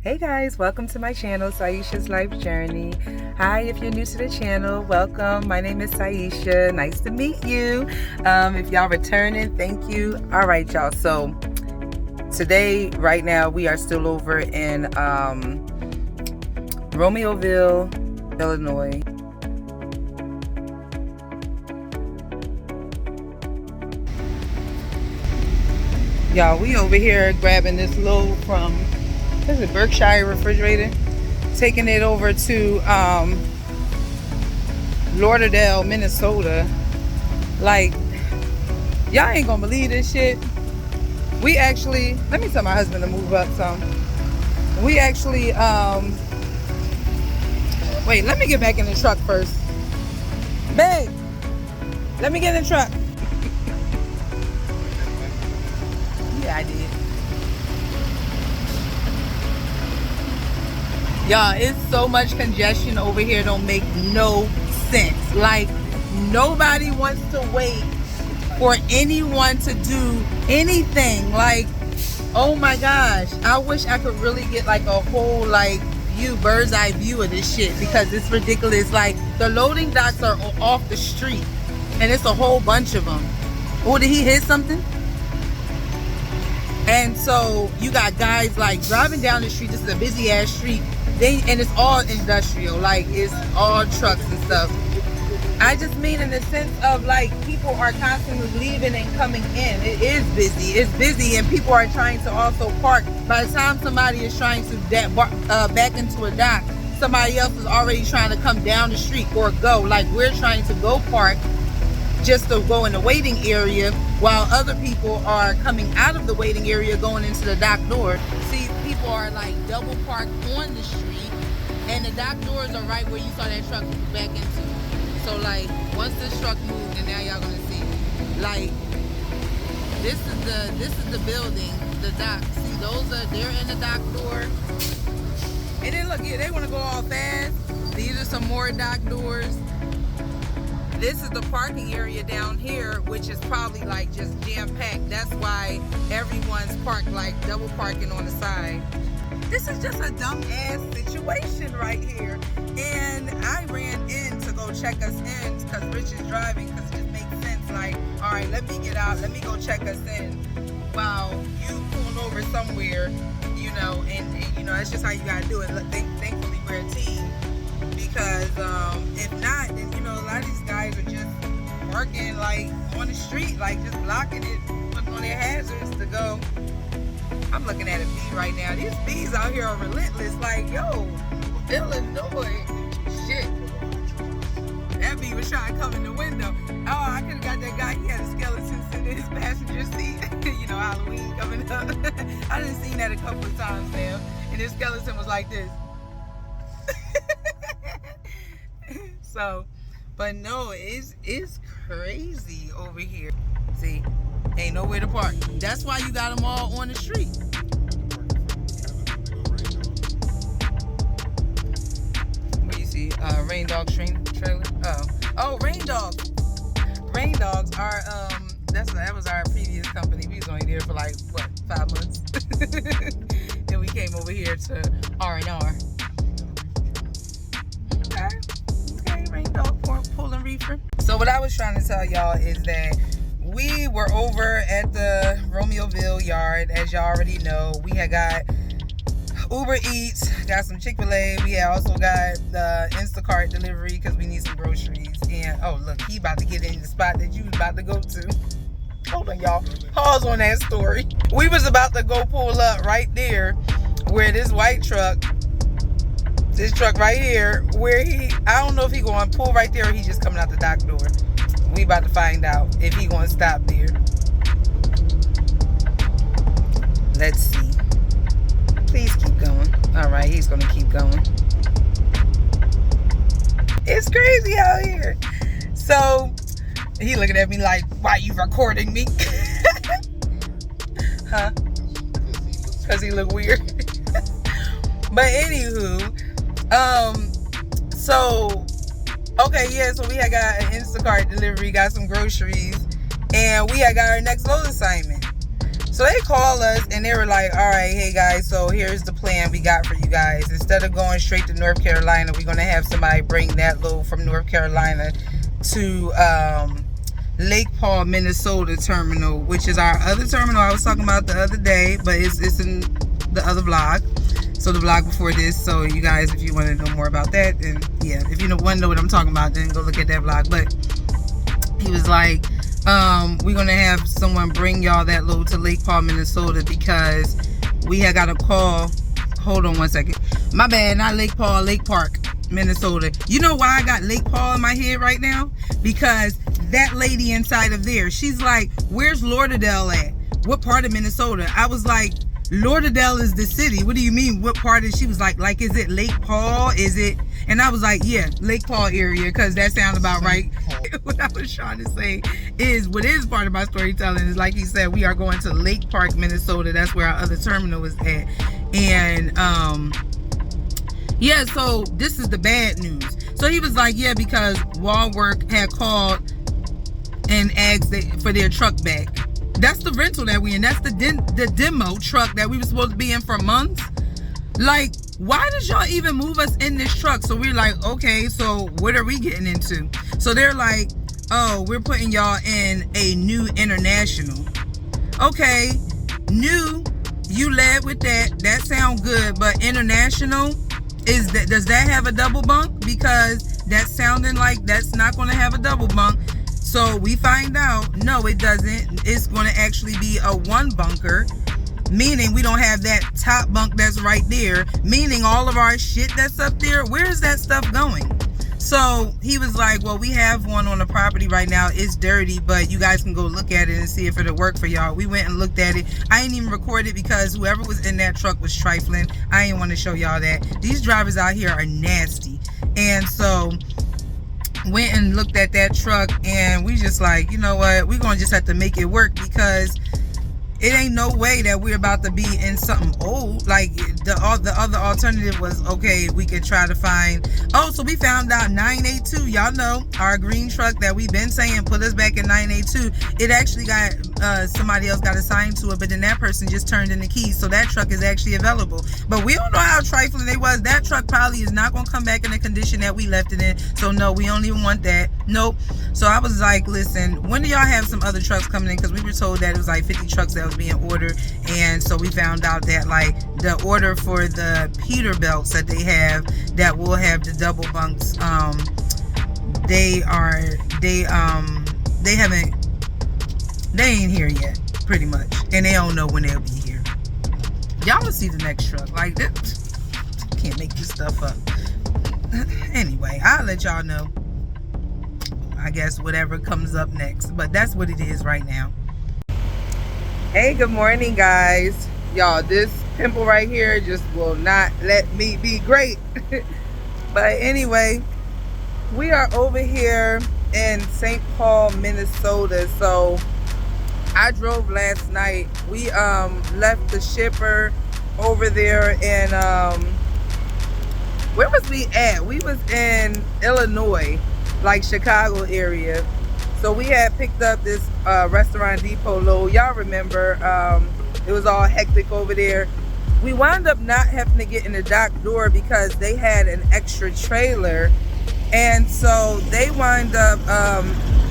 Hey guys, welcome to my channel, Saisha's Life Journey. Hi, if you're new to the channel, welcome. My name is Saisha. Nice to meet you. If y'all returning, thank you. All right, y'all. So today, right now, we are still over in Romeoville, Illinois. Y'all, we over here grabbing this load from this is Berkshire Refrigerator, taking it over to Lauderdale, Minnesota. Like, y'all ain't gonna believe this shit. We actually, let me tell my husband to move up some. We actually, wait, let me get back in the truck first. Babe, let me get in the truck. Yeah, I did. Y'all, it's so much congestion over here, don't make no sense. Like, nobody wants to wait for anyone to do anything. Like, oh my gosh, I wish I could really get like a whole like bird's eye view of this shit, because it's ridiculous. Like, the loading docks are off the street and it's a whole bunch of them. Oh, did he hit something? And so you got guys like driving down the street. This is a busy ass street. And it's all industrial, like it's all trucks and stuff. I just mean in the sense of like people are constantly leaving and coming in. It is busy. It's busy, and people are trying to also park. By the time somebody is trying to back into a dock, somebody else is already trying to come down the street or go. Like, we're trying to go park just to go in the waiting area, while other people are coming out of the waiting area going into the dock door. See, people are like double parked on the street, and the dock doors are right where you saw that truck move back into. So like, once this truck moved, and now y'all gonna see, like, this is the building, the dock. See, they're in the dock door. And then look, yeah, they want to go all fast. These are some more dock doors. This is the parking area down here, which is probably like just jam-packed. That's why everyone's parked like double parking on the side. This is just a dumb-ass situation right here. And I ran in to go check us in because Rich is driving, because it just makes sense. Like, all right, let me get out. Let me go check us in while you pull over somewhere, you know, and you know, that's just how you got to do it. Look, thankfully, we're a team. Because if not, then you know, a lot of these guys are just parking like on the street, like just blocking it, putting on their hazards to go. I'm looking at a bee right now. These bees out here are relentless. Like, yo, Illinois, shit. That bee was trying to come in the window. Oh, I could have got that guy. He had a skeleton sitting in his passenger seat. You know, Halloween coming up. I done seen that a couple of times now, and his skeleton was like this. So, but no, it's crazy over here. See, ain't nowhere to park. That's why you got them all on the street. What do you see? Rain Dog trailer. Oh, Rain Dogs. Rain Dogs are that was our previous company. We was only there for like what, 5 months. Then we came over here to R&R. Rain Dog pulling reefer. So what I was trying to tell y'all is that we were over at the Romeoville yard. As y'all already know, we had got Uber Eats, got some Chick-fil-A. We had also got the Instacart delivery because we need some groceries. And oh look, he about to get in the spot that you was about to go to. Hold on, y'all. Pause on that story. We was about to go pull up right there where this white truck, this truck right here, where I don't know if he going to pull right there or he just coming out the dock door. We about to find out if he going to stop there. Let's see. Please keep going. All right, he's going to keep going. It's crazy out here. So he looking at me like, why you recording me? Huh? Because he look weird. But anywho, so okay, yeah, so we had got an Instacart delivery, got some groceries, and we had got our next load assignment. So they call us and they were like, all right, hey guys, so here's the plan we got for you guys. Instead of going straight to North Carolina, we're going to have somebody bring that load from North Carolina to Lake Paul, Minnesota terminal, which is our other terminal I was talking about the other day, but it's in the other vlog. So the vlog before this. So you guys, if you want to know more about that, then yeah, if you want to know what I'm talking about, then go look at that vlog. But he was like, we're gonna have someone bring y'all that load to Lake Paul, Minnesota, because we had got a call. Hold on one second. My bad, not Lake Paul, Lake Park, Minnesota. You know why I got Lake Paul in my head right now? Because that lady inside of there, she's like, where's Lauderdale at? What part of Minnesota? I was like, Lauderdale is the city. What do you mean? What part is? She was like, is it Lake Paul? Is it? And I was like, yeah, Lake Paul area, because that sounds about right. What I was trying to say is, what is part of my storytelling is, like he said, we are going to Lake Park, Minnesota. That's where our other terminal is at. And yeah, so this is the bad news. So he was like, yeah, because Walwork had called and asked for their truck back. That's the rental that we in. That's the demo truck that we were supposed to be in for months. Like, why did y'all even move us in this truck? So we're like, okay, so what are we getting into? So they're like, oh, we're putting y'all in a new international. Okay, new, you led with that. That sounds good, but international, does that have a double bunk? Because that's sounding like that's not going to have a double bunk. So we find out, no, it doesn't. It's going to actually be a one bunker, meaning we don't have that top bunk that's right there, meaning all of our shit that's up there, where is that stuff going? So he was like, well, we have one on the property right now. It's dirty, but you guys can go look at it and see if it'll work for y'all. We went and looked at it. I ain't even recorded because whoever was in that truck was trifling. I ain't want to show y'all that. These drivers out here are nasty. And so went and looked at that truck, and we just like, you know what, we're gonna just have to make it work, because it ain't no way that we're about to be in something old. Like the other alternative was, okay, we could try to find, oh, so we found out 982, y'all know our green truck that we've been saying put us back in 982, it actually got somebody else got assigned to it, but then that person just turned in the keys, so that truck is actually available. But we don't know how trifling they was. That truck probably is not gonna come back in the condition that we left it in, so no, we don't even want that. Nope. So I was like, listen, when do y'all have some other trucks coming in? Because we were told that it was like 50 trucks that was being ordered. And so we found out that like the order for the Peterbilts that they have that will have the double bunks, they ain't here yet, pretty much, and they don't know when they'll be here. Y'all will see the next truck. Like, this can't make this stuff up. Anyway, I'll let y'all know, I guess, whatever comes up next, but that's what it is right now. Hey, good morning, guys. Y'all, this pimple right here just will not let me be great. But anyway, we are over here in St. Paul, Minnesota. So I drove last night. We left the shipper over there in where was we at? We was in Illinois, like Chicago area. So we had picked up this Restaurant Depot load. Y'all remember, it was all hectic over there. We wound up not having to get in the dock door because they had an extra trailer. And so they wind up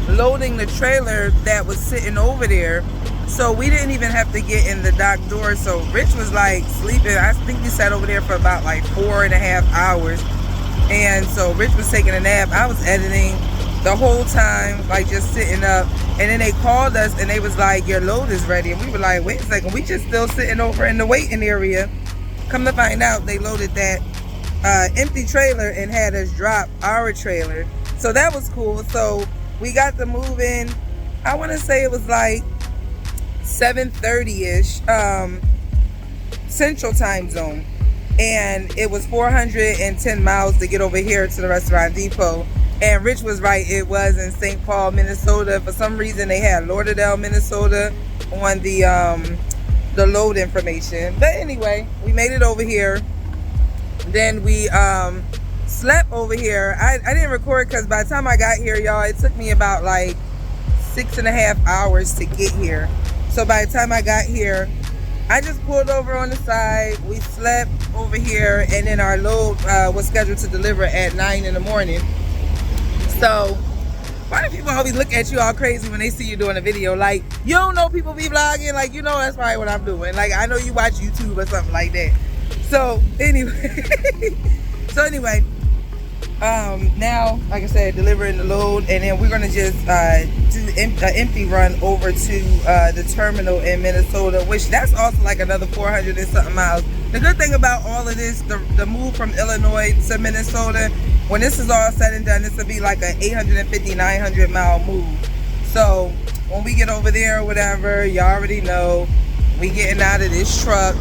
loading the trailer that was sitting over there. So we didn't even have to get in the dock door. So Rich was like sleeping. I think he sat over there for about like 4.5 hours. And so Rich was taking a nap. I was editing the whole time, like just sitting up. And then they called us and they was like, your load is ready. And we were like, wait a second, we just still sitting over in the waiting area. Come to find out, they loaded that empty trailer and had us drop our trailer. So that was cool. So we got to move in. I want to say it was like 7:30-ish Central Time Zone. And it was 410 miles to get over here to the Restaurant Depot. And Rich was right, it was in St. Paul, Minnesota. For some reason they had Lauderdale, Minnesota on the load information. But anyway, we made it over here. Then we slept over here. I didn't record because by the time I got here, y'all, it took me about like 6.5 hours to get here. So by the time I got here, I just pulled over on the side. We slept over here, and then our load was scheduled to deliver at 9 in the morning. So why do people always look at you all crazy when they see you doing a video? Like, you don't know people be vlogging? Like, you know that's probably what I'm doing. Like, I know you watch YouTube or something like that. So anyway, now, like I said, delivering the load, and then we're gonna just do an empty run over to the terminal in Minnesota, which that's also like another 400 and something miles. The good thing about all of this, the move from Illinois to Minnesota, when this is all said and done, this will be like an 850, 900 mile move. So when we get over there or whatever, you already know, we getting out of this truck.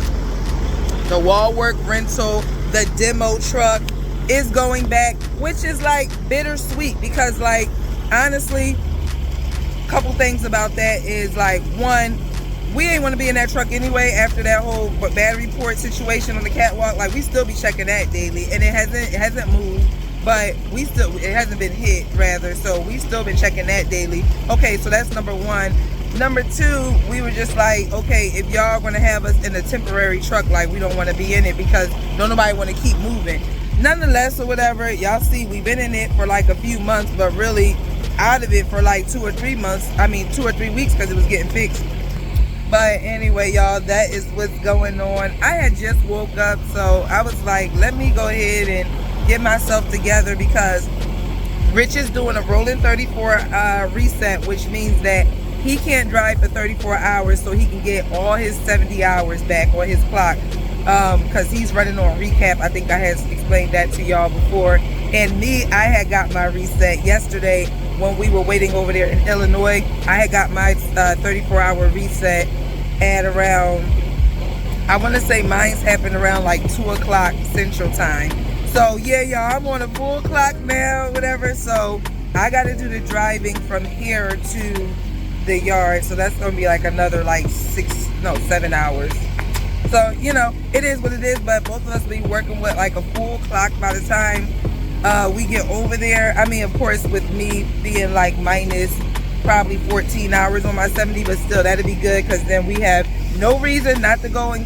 The wall work rental, the demo truck is going back, which is like bittersweet, because like honestly, a couple things about that is like, one, we ain't want to be in that truck anyway after that whole battery port situation on the catwalk. Like, we still be checking that daily, and it hasn't moved, but it hasn't been hit rather, so we still been checking that daily. Okay, so that's number one. Number two, we were just like, okay, if y'all gonna have us in a temporary truck, like, we don't want to be in it because don't nobody want to keep moving. Nonetheless, or whatever, y'all see, we've been in it for like a few months, but really out of it for like 2 or 3 months. I mean, 2 or 3 weeks, because it was getting fixed. But anyway, y'all, that is what's going on. I had just woke up, so I was like, let me go ahead and get myself together, because Rich is doing a rolling 34 reset, which means that he can't drive for 34 hours, so he can get all his 70 hours back on his clock, because he's running on recap. I think I had explained that to y'all before. And me, I had got my reset yesterday when we were waiting over there in Illinois. I had got my 34-hour reset at around, I want to say mine's happened around like 2 o'clock Central Time. So yeah, y'all, I'm on a full clock now, whatever. So I got to do the driving from here to the yard. So that's going to be like another like 7 hours. So, you know, it is what it is, but both of us will be working with like a full clock by the time we get over there. I mean, of course, with me being like minus probably 14 hours on my 70, but still, that'd be good, because then we have no reason not to go and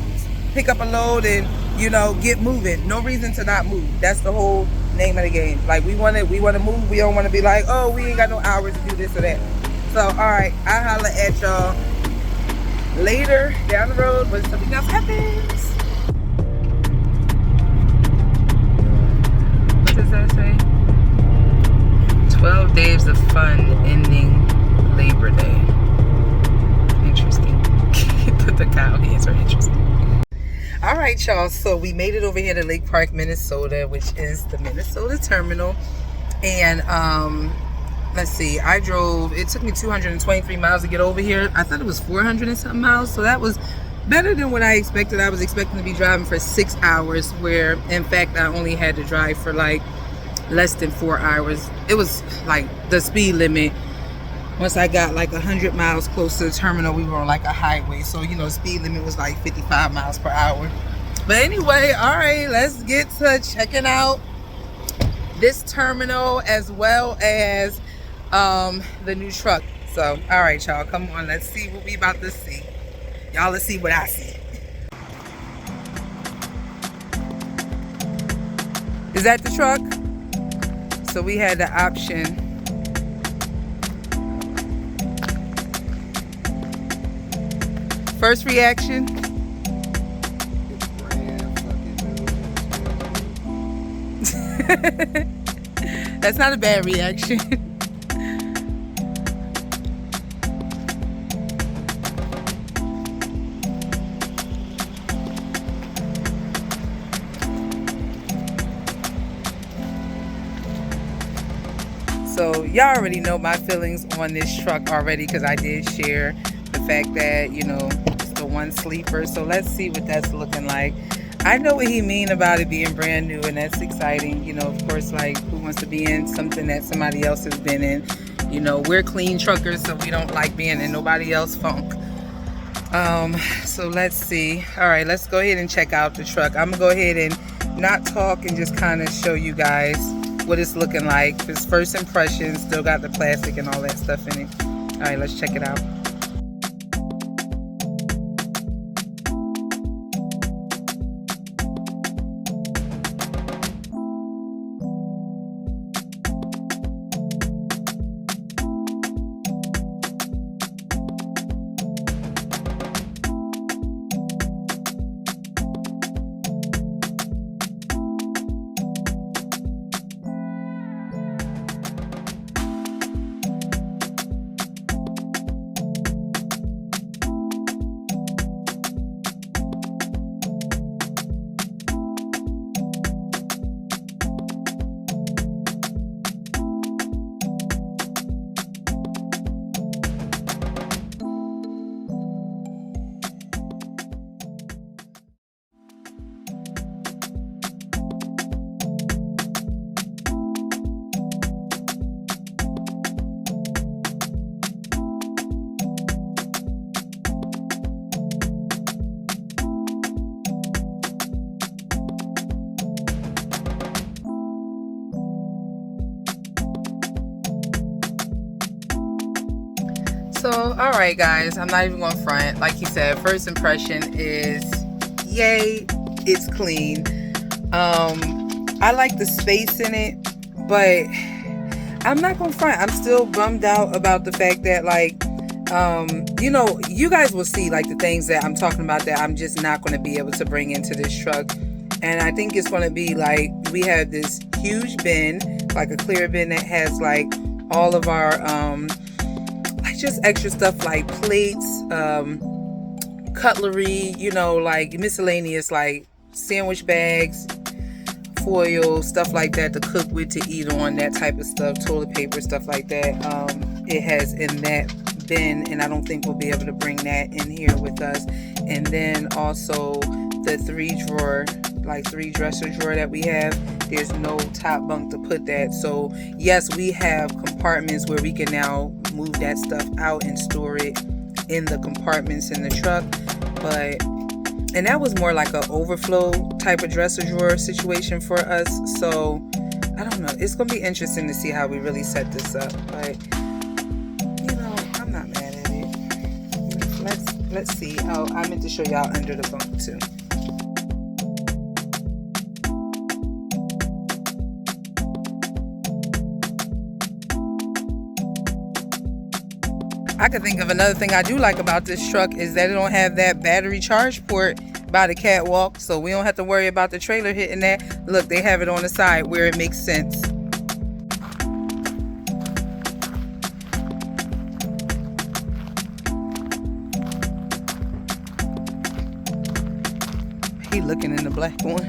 pick up a load and, you know, get moving. No reason to not move. That's the whole name of the game. Like, we want to move. We don't want to be like, oh, we ain't got no hours to do this or that. So, all right, I'll holler at y'all later down the road when something else happens. What does that say? 12 days of fun ending Labor Day. Interesting. Put the cow hands are interesting. All right, y'all, so we made it over here to Lake Park, Minnesota, which is the Minnesota terminal. And let's see, I drove, it took me 223 miles to get over here. I thought it was 400 and something miles, so that was better than what I expected. I was expecting to be driving for 6 hours, where in fact I only had to drive for like less than 4 hours. It was like the speed limit. Once I got like 100 miles close to the terminal, we were on like a highway, so you know, speed limit was like 55 miles per hour. But anyway, all right, let's get to checking out this terminal as well as the new truck. So all right, y'all, come on, let's see what we about to see. Y'all, let's see what I see. Is that the truck? So we had the option. First reaction. That's not a bad reaction. So y'all already know my feelings on this truck already, because I did share the fact that, you know, it's the one sleeper. So let's see what that's looking like. I know what he mean about it being brand new, and that's exciting. You know, of course, like, who wants to be in something that somebody else has been in? You know, we're clean truckers, so we don't like being in nobody else's funk. So let's see. All right, let's go ahead and check out the truck. I'm gonna go ahead and not talk and just kind of show you guys what it's looking like. This first impression, still got the plastic and all that stuff in it. All right, let's check it out. So, all right, guys, I'm not even gonna front. Like he said, first impression is, yay, it's clean. I like the space in it, but I'm not gonna front. I'm still bummed out about the fact that, like, you know, you guys will see like the things that I'm talking about that I'm just not going to be able to bring into this truck. And I think it's going to be like, we have this huge bin, like a clear bin that has like all of our like just extra stuff like plates, cutlery, you know, like miscellaneous like sandwich bags, foil, stuff like that to cook with, to eat on, that type of stuff, toilet paper, stuff like that. It has in that bin, and I don't think we'll be able to bring that in here with us. And then also the 3-drawer, like 3-dresser drawer that we have, there's no top bunk to put that. So yes, we have compartments where we can now move that stuff out and store it in the compartments in the truck. But and that was more like an overflow type of dresser drawer situation for us. So I don't know, it's gonna be interesting to see how we really set this up. But you know, I'm not mad at it. Let's see. Oh, I meant to show y'all under the bunk too. I could think of another thing I do like about this truck is that it don't have that battery charge port by the catwalk, so we don't have to worry about the trailer hitting that. Look, they have it on the side where it makes sense. He looking in the black one.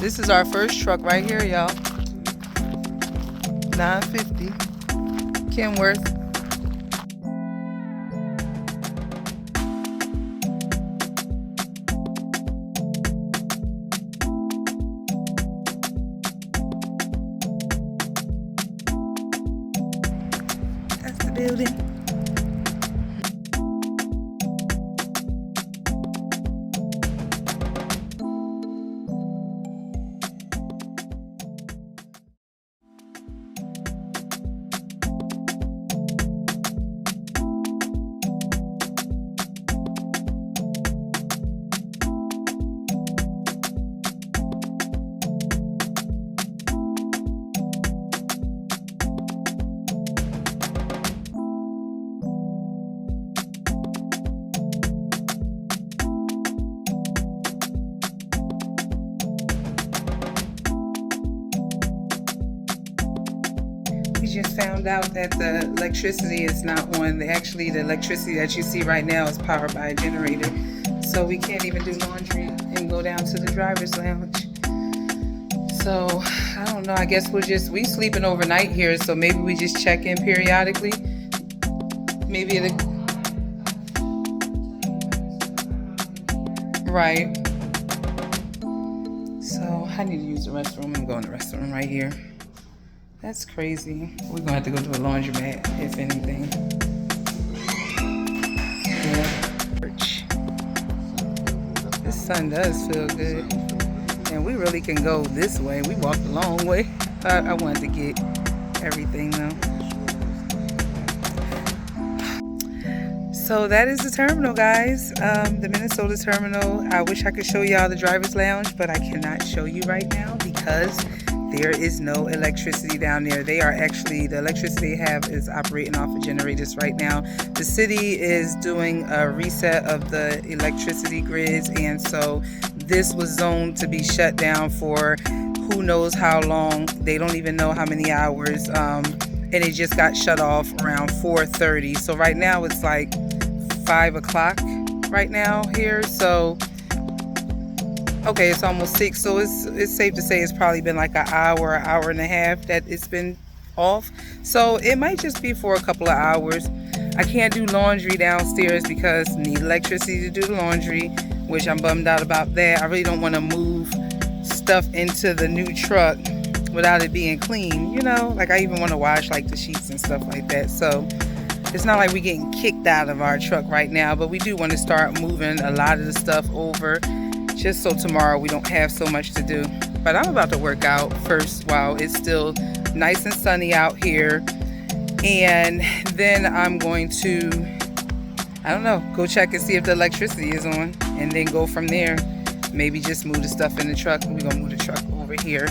This is our first truck right here, y'all. 950 Kenworth. That's the building. Just found out that the electricity is not on. Actually, the electricity that you see right now is powered by a generator, so we can't even do laundry and go down to the driver's lounge. So I don't know, I guess we sleeping overnight here, so maybe we just check in periodically. Maybe right. So I need to use the restroom. I'm going to the restroom right here. That's crazy. We're gonna have to go to a laundromat, if anything. Yeah. This sun does feel good. And we really can go this way. We walked a long way. I wanted to get everything though. So that is the terminal, guys. The Minnesota terminal. I wish I could show y'all the driver's lounge, but I cannot show you right now because there is no electricity down there. The electricity they have is operating off of generators right now. The city is doing a reset of the electricity grids, and so this was zoned to be shut down for who knows how long. They don't even know how many hours, and it just got shut off around 4:30. So right now it's like 5 o'clock right now here. So okay, it's almost 6, so it's safe to say it's probably been like an hour and a half that it's been off. So it might just be for a couple of hours. I can't do laundry downstairs because I need electricity to do the laundry, which I'm bummed out about that. I really don't want to move stuff into the new truck without it being clean, you know? Like I even want to wash like the sheets and stuff like that. So It's not like we're getting kicked out of our truck right now, but we do want to start moving a lot of the stuff over just so tomorrow we don't have so much to do. But I'm about to work out first while it's still nice and sunny out here. And then I'm going to, I don't know, go check and see if the electricity is on, and then go from there. Maybe just move the stuff in the truck. We're gonna move the truck over here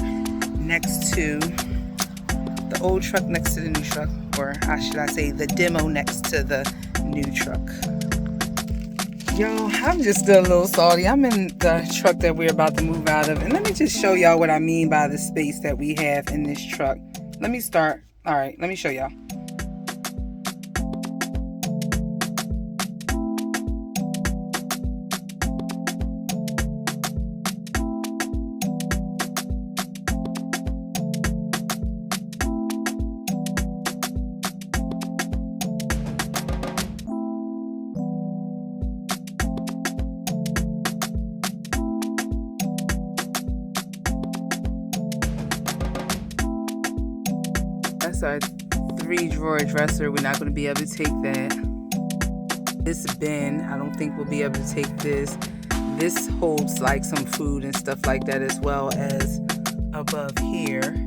next to the old truck, next to the new truck, or should I say the demo next to the new truck. Yo, I'm just still a little salty. I'm in the truck that we're about to move out of, and let me just show y'all what I mean by the space that we have in this truck. Let me start. All right, let me show y'all. That's our 3-drawer dresser. We're not going to be able to take that. This bin, I don't think we'll be able to take this. This holds like some food and stuff like that, as well as above here.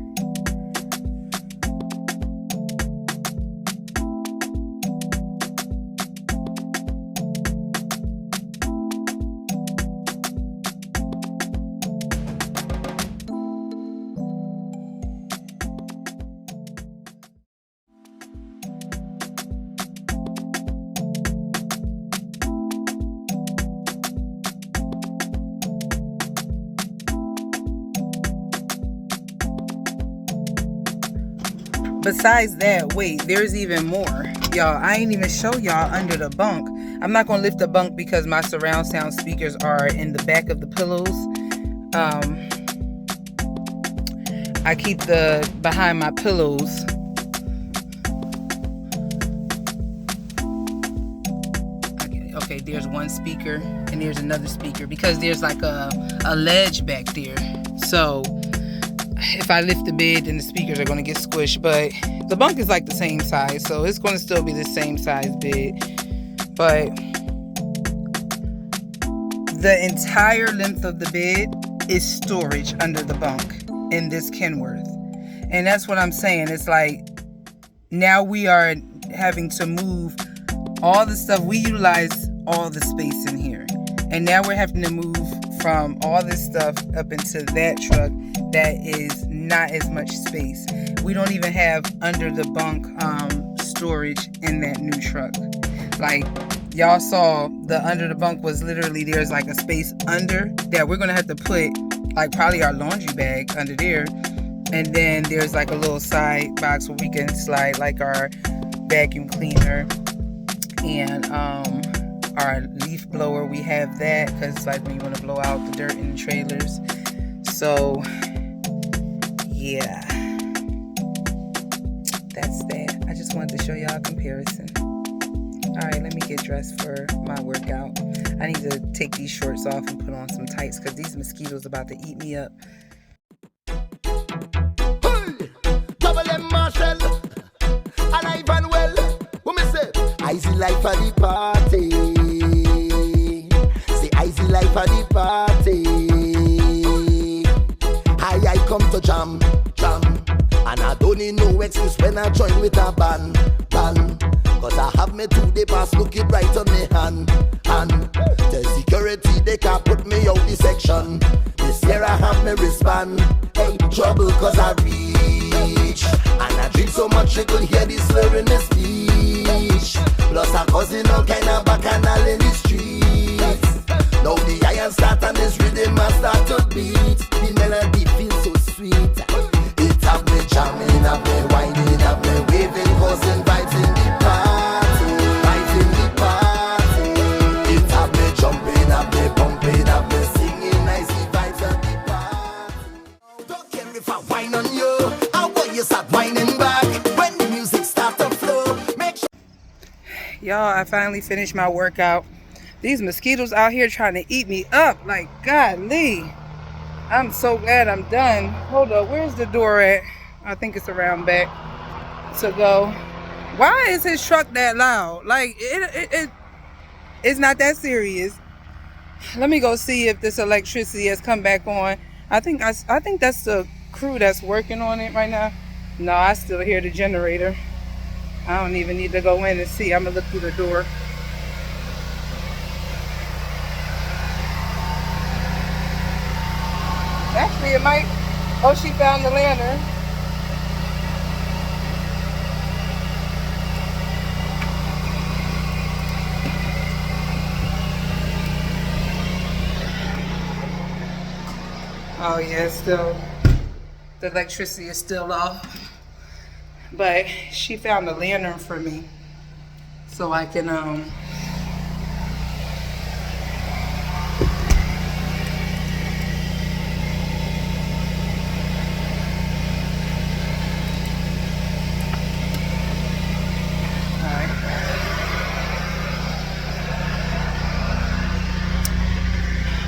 Besides that, wait, there's even more. Y'all, I ain't even show y'all under the bunk. I'm not going to lift the bunk because my surround sound speakers are in the back of the pillows. I keep the behind my pillows. Okay, there's one speaker and there's another speaker because there's like a ledge back there. So if I lift the bed, then the speakers are going to get squished. But the bunk is like the same size, so it's going to still be the same size bed. But the entire length of the bed is storage under the bunk in this Kenworth. And that's what I'm saying. It's like now we are having to move all the stuff. We utilize all the space in here. And now we're having to move from all this stuff up into that truck that is not as much space. We don't even have under the bunk storage in that new truck. Like y'all saw, the under the bunk was literally, there's like a space under that we're gonna have to put like probably our laundry bag under there, and then there's like a little side box where we can slide like our vacuum cleaner and our leaf blower. We have that because like when you want to blow out the dirt in the trailers. So yeah, that's that. I just wanted to show y'all a comparison. All right, let me get dressed for my workout. I need to take these shorts off and put on some tights because these mosquitoes about to eat me up. Double M Marshall, alive and well. What me say? Easy life for the party. Say easy life for the party. I come to jam, and I don't need no excuse when I join with a band. Cause I have me 2 day pass looking right on me hand. The security, they can't put me out the section. This year I have me respond. Hey, trouble cause I reach. And I drink so much you could hear the slur in the speech. Plus I causing all kind of bacchanal in the streets. Now the iron start and this rhythm I start to beat. The melody feels so sweet. It have me jamming, have me winding, have me waving, causing vibes in the party. Vibes in the party. It have me jumping, have me pumping, have me singing nicey vibes at the party. Don't care if I whine on you, I want you start whining back. When the music start to flow, make sure. Y'all, I finally finished my workout. These mosquitoes out here trying to eat me up. Like, golly. I'm so glad I'm done. Hold up, where's the door at? I think it's around back to go. Why is his truck that loud? Like, it's not that serious. Let me go see if this electricity has come back on. I think that's the crew that's working on it right now. No, I still hear the generator. I don't even need to go in and see. I'm gonna look through the door. Actually, it might. Oh, she found the lantern. Oh yeah, it's still, the electricity is still off. But she found a lantern for me, so I can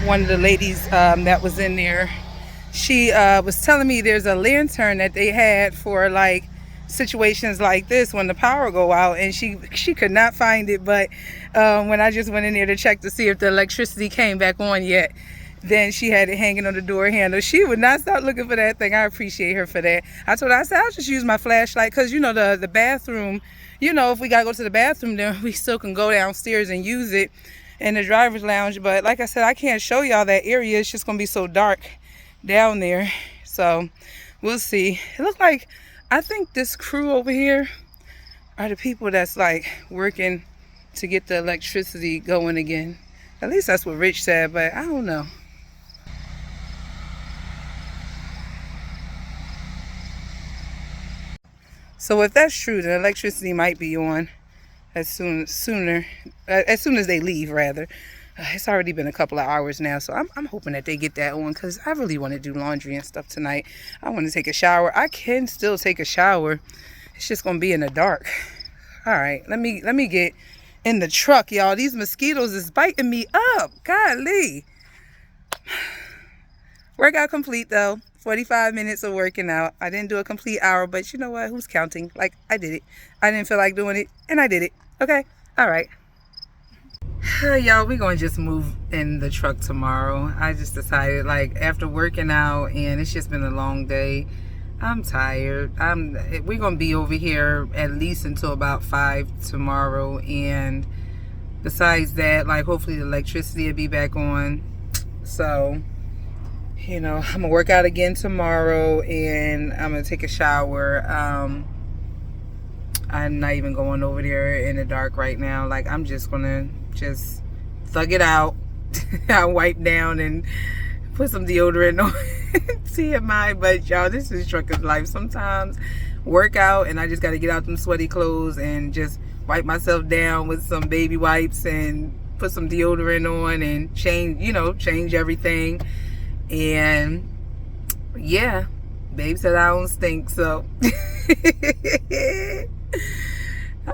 one of the ladies that was in there, she was telling me there's a lantern that they had for like situations like this when the power go out, and she could not find it. But when I just went in there to check to see if the electricity came back on yet, then she had it hanging on the door handle. She would not stop looking for that thing. I appreciate her for that. I told her, I said, I'll just use my flashlight, because you know the bathroom, you know, if we gotta go to the bathroom, then we still can go downstairs and use it in the driver's lounge. But like I said, I can't show y'all that area. It's just gonna be so dark down there. So we'll see. It looked like, I think this crew over here are the people that's like working to get the electricity going again. At least that's what Rich said, but I don't know. So if that's true, the electricity might be on as soon as they leave, rather. It's already been a couple of hours now, so I'm hoping that they get that on, because I really want to do laundry and stuff tonight. I want to take a shower. I can still take a shower. It's just gonna be in the dark. All right, let me get in the truck, y'all. These mosquitoes is biting me up. Golly. Workout complete though. 45 minutes of working out. I didn't do a complete hour, but you know what? Who's counting? Like, I did it. I didn't feel like doing it, and I did it. Okay? All right. Y'all, we're going to just move in the truck tomorrow. I just decided, like, after working out, and it's just been a long day, I'm tired. We're going to be over here at least until about 5 tomorrow, and besides that, like, hopefully the electricity will be back on. So, you know, I'm gonna work out again tomorrow, and I'm gonna take a shower. I'm not even going over there in the dark right now. Like, I'm just gonna thug it out. I'll wipe down and put some deodorant on. TMI, but y'all, this is trucker's life. Sometimes work out and I just gotta get out them sweaty clothes and just wipe myself down with some baby wipes and put some deodorant on and change everything. And yeah, babe said I don't stink, so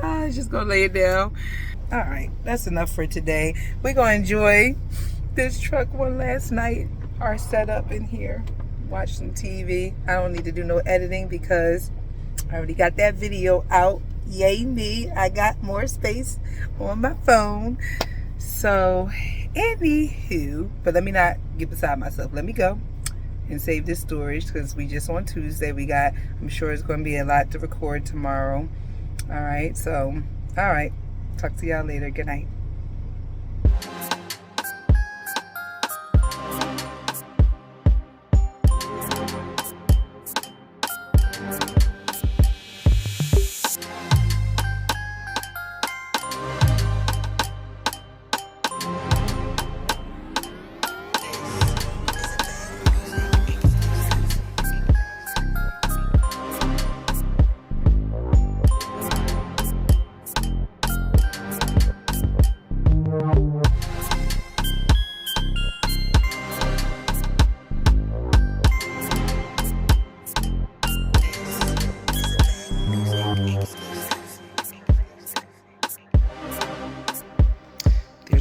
I'm just gonna lay it down. All right, that's enough for today. We're gonna enjoy this truck one last night, our setup in here, watch some TV. I don't need to do no editing because I already got that video out. Yay me, I got more space on my phone. So anywho, but let me not get beside myself. Let me go and save this storage, because we just on Tuesday. I'm sure it's going to be a lot to record tomorrow. All right, so all right, talk to y'all later. Good night.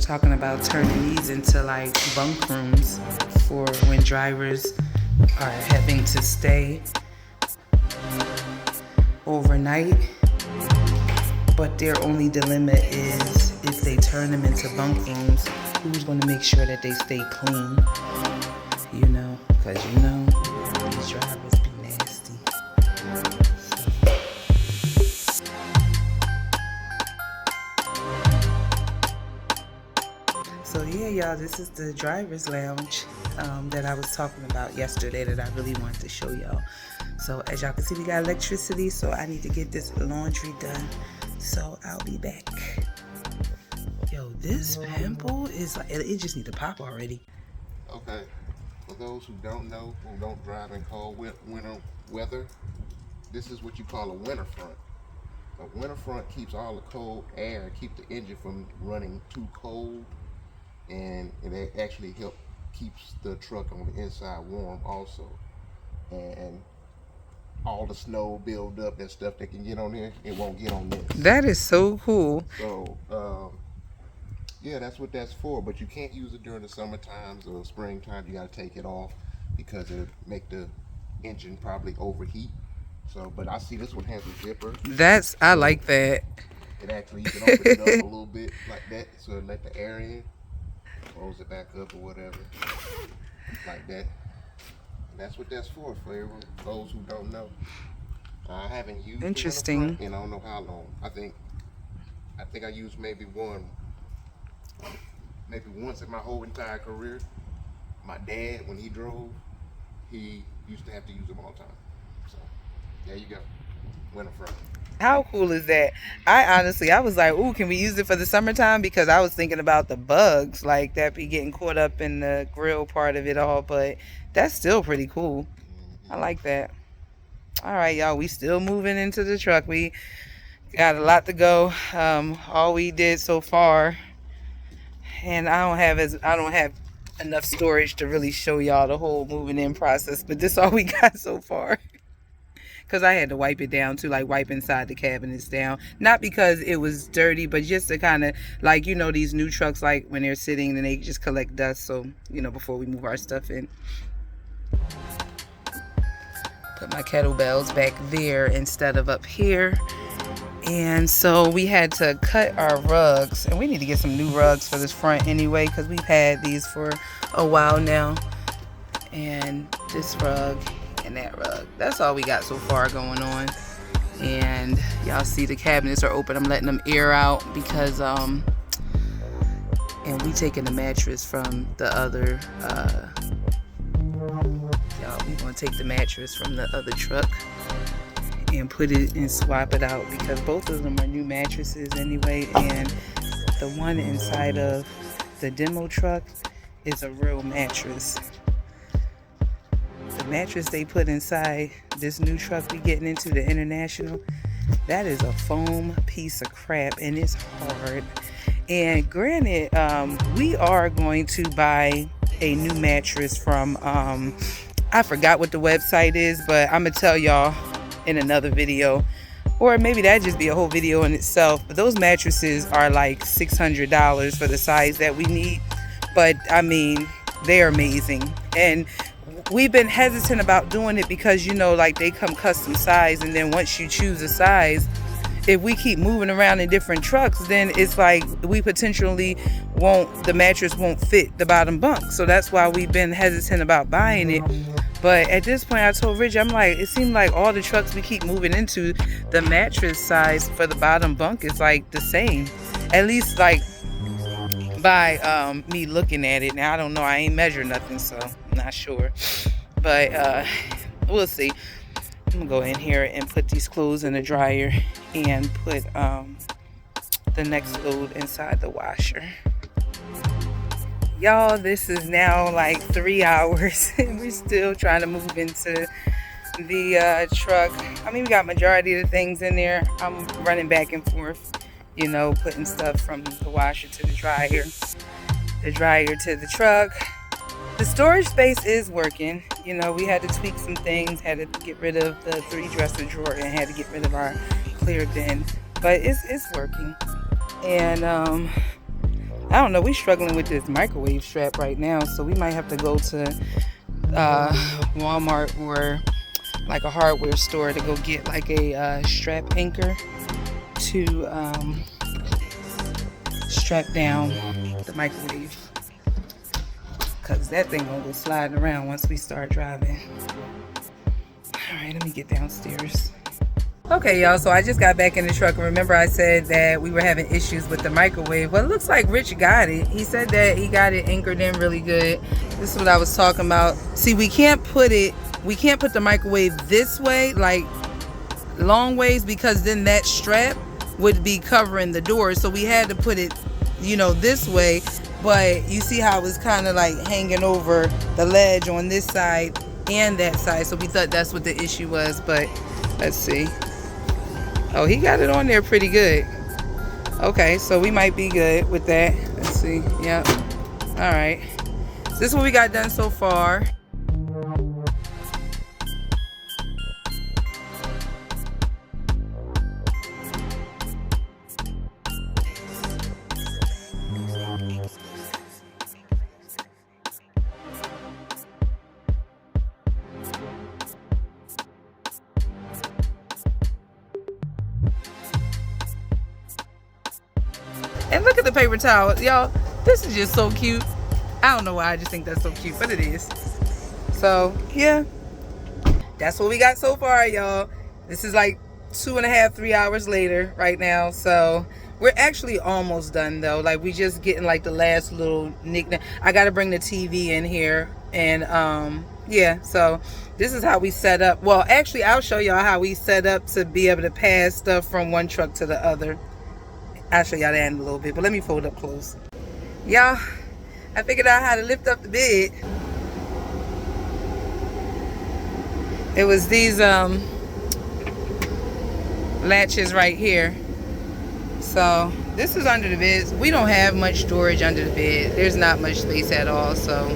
Talking about turning these into like bunk rooms for when drivers are having to stay overnight. But their only dilemma is if they turn them into bunk rooms, who's going to make sure that they stay clean? You know, because you know, these drivers be nasty. So yeah, y'all, this is the driver's lounge that I was talking about yesterday that I really wanted to show y'all. So as y'all can see, we got electricity, so I need to get this laundry done. So I'll be back. Yo, this pimple is like, it just need to pop already. Okay, for those who don't know, who don't drive in cold winter weather, this is what you call a winter front. A winter front keeps all the cold air, keep the engine from running too cold, and it actually keeps the truck on the inside warm also. And all the snow build up and stuff that can get on there, it won't get on this. That is so cool. So yeah, that's what that's for. But you can't use it during the summer times or springtime. You got to take it off because it'll make the engine probably overheat. So, but I see this one has a zipper. I like that. It actually, you can open it up a little bit like that, so it let the air in. Close it back up or whatever, like that. And that's what that's for everyone, those who don't know. I haven't used Interesting. it in I don't know how long. I think I used maybe once in my whole entire career. My dad, when he drove, he used to have to use them all the time. So there you go, winter front. How cool is that? I was like, ooh, can we use it for the summertime? Because I was thinking about the bugs, like that be getting caught up in the grill part of it all. But that's still pretty cool. I like that. All right, y'all, we still moving into the truck. We got a lot to go. All we did so far, and I don't have enough storage to really show y'all the whole moving in process. But this is all we got so far. Because I had to wipe it down too, like wipe inside the cabinets down. Not because it was dirty, but just to kind of, like, you know, these new trucks, like when they're sitting and they just collect dust. So, you know, before we move our stuff in. Put my kettlebells back there instead of up here. And so we had to cut our rugs. And we need to get some new rugs for this front anyway, because we've had these for a while now. And this rug and that rug. That's all we got so far going on. And y'all see the cabinets are open. I'm letting them air out because and we taking the mattress from the other y'all, we gonna take the mattress from the other truck and put it and swap it out because both of them are new mattresses anyway, and the one inside of the demo truck is a real mattress. The mattress they put inside this new truck we getting into, the International, that is a foam piece of crap and it's hard. And granted, we are going to buy a new mattress from I forgot what the website is, but I'm gonna tell y'all in another video, or maybe that'd just be a whole video in itself. But those mattresses are like $600 for the size that we need, but I mean, they're amazing. And we've been hesitant about doing it because, you know, like they come custom size, and then once you choose a size, if we keep moving around in different trucks, then it's like we potentially the mattress won't fit the bottom bunk. So that's why we've been hesitant about buying it. But at this point, I told Rich, I'm like, it seemed like all the trucks we keep moving into, the mattress size for the bottom bunk is like the same. At least like by me looking at it. Now, I don't know. I ain't measured nothing, so I'm not sure. But we'll see. I'm going to go in here and put these clothes in the dryer and put the next load inside the washer. Y'all, this is now like 3 hours and we're still trying to move into the truck. I mean, we got majority of the things in there. I'm running back and forth, you know, putting stuff from the washer to the dryer to the truck. The storage space is working. You know, we had to tweak some things, had to get rid of the 3 dresser drawer and had to get rid of our clear bin, but it's working. And I don't know, we're struggling with this microwave strap right now, so we might have to go to Walmart or like a hardware store to go get like a strap anchor to strap down the microwave, because that thing gonna go sliding around once we start driving. All right, let me get downstairs. Okay, y'all, so I just got back in the truck. Remember I said that we were having issues with the microwave? Well, it looks like Rich got it. He said that he got it anchored in really good. This is what I was talking about. See, we can't put the microwave this way, like long ways, because then that strap would be covering the door. So we had to put it, you know, this way. But you see how it was kind of like hanging over the ledge on this side and that side. So we thought that's what the issue was. But let's see. Oh, he got it on there pretty good. Okay, so we might be good with that. Let's see. Yep. All right. So this is what we got done so far. And look at the paper towel. Y'all, this is just so cute. I don't know why, I just think that's so cute, but it is. So, yeah. That's what we got so far, y'all. This is like 2.5, 3 hours later right now. So, we're actually almost done, though. Like, we just getting, like, the last little knick-knack. I got to bring the TV in here. And, yeah. So, this is how we set up. Well, actually, I'll show y'all how we set up to be able to pass stuff from one truck to the other. I'll show y'all that in a little bit, but let me fold up close. Y'all, I figured out how to lift up the bed. It was these latches right here. So this is under the bed. We don't have much storage under the bed. There's not much space at all, so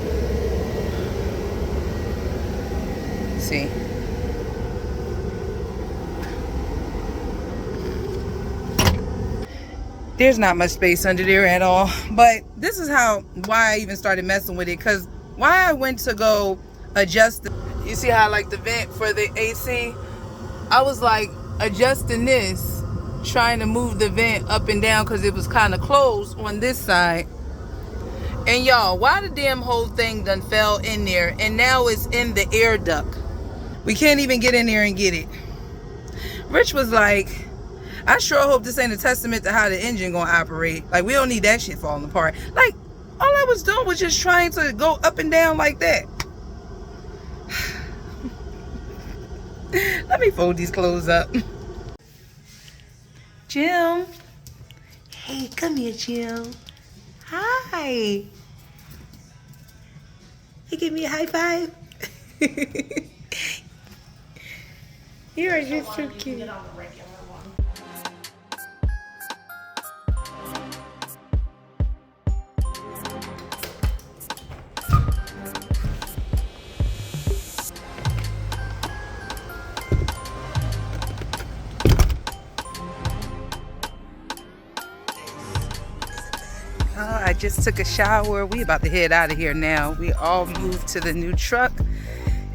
let's see. There's not much space under there at all. But this is why I even started messing with it. Because why I went to go adjust you see how like the vent for the AC? I was like adjusting this, trying to move the vent up and down because it was kind of closed on this side. And y'all, why the damn whole thing done fell in there and now it's in the air duct. We can't even get in there and get it. Rich was like, I sure hope this ain't a testament to how the engine gonna operate. Like, we don't need that shit falling apart. Like, all I was doing was just trying to go up and down like that. Let me fold these clothes up. Jim. Hey, come here, Jim. Hi. You give me a high five? You are just so cute. I just took a shower. We about to head out of here now. We all moved to the new truck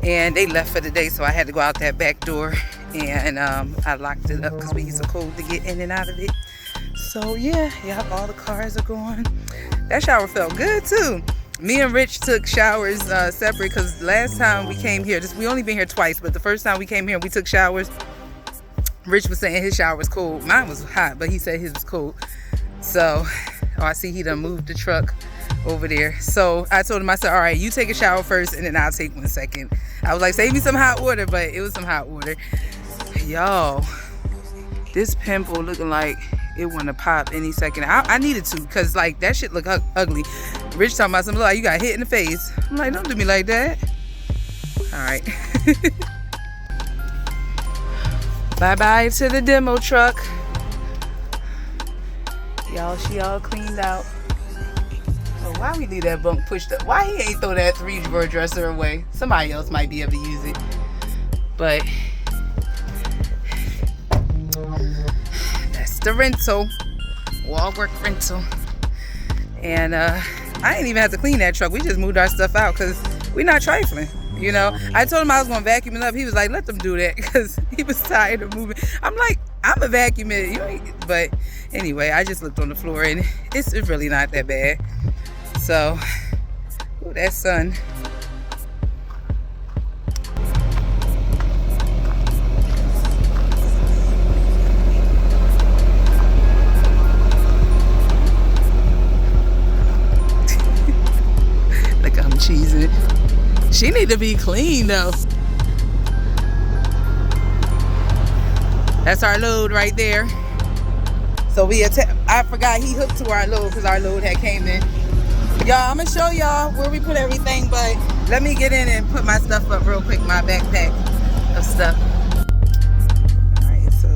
and they left for the day, so I had to go out that back door and I locked it up because we use a code to get in and out of it. So yeah, all the cars are going. That shower felt good too. Me and Rich took showers separate because last time we came here, we only been here twice, but the first time we came here and we took showers, Rich was saying his shower was cold. Mine was hot, but he said his was cold. So, I see he done moved the truck over there. So I told him, I said, all right, you take a shower first and then I'll take one second. I was like, save me some hot water, but it was some hot water. Y'all, this pimple looking like it want to pop any second. I needed to, because like that shit look ugly. Rich talking about something like, you got hit in the face. I'm like, don't do me like that. All right. Bye-bye to the demo truck. Y'all, she all cleaned out. Oh, why we leave that bunk pushed up? Why he ain't throw that 3-drawer dresser away? Somebody else might be able to use it. But that's the rental. Wall work rental. And I didn't even have to clean that truck. We just moved our stuff out because we're not trifling. You know, I told him I was going to vacuum it up. He was like, let them do that, because he was tired of moving. I'm like, I'm a vacuum it, but anyway, I just looked on the floor and it's really not that bad. So, ooh, that sun. Look, I'm cheesing. She need to be clean though. That's our load right there. So I forgot he hooked to our load because our load had came in. Y'all, I'm gonna show y'all where we put everything, but let me get in and put my stuff up real quick, my backpack of stuff. All right, so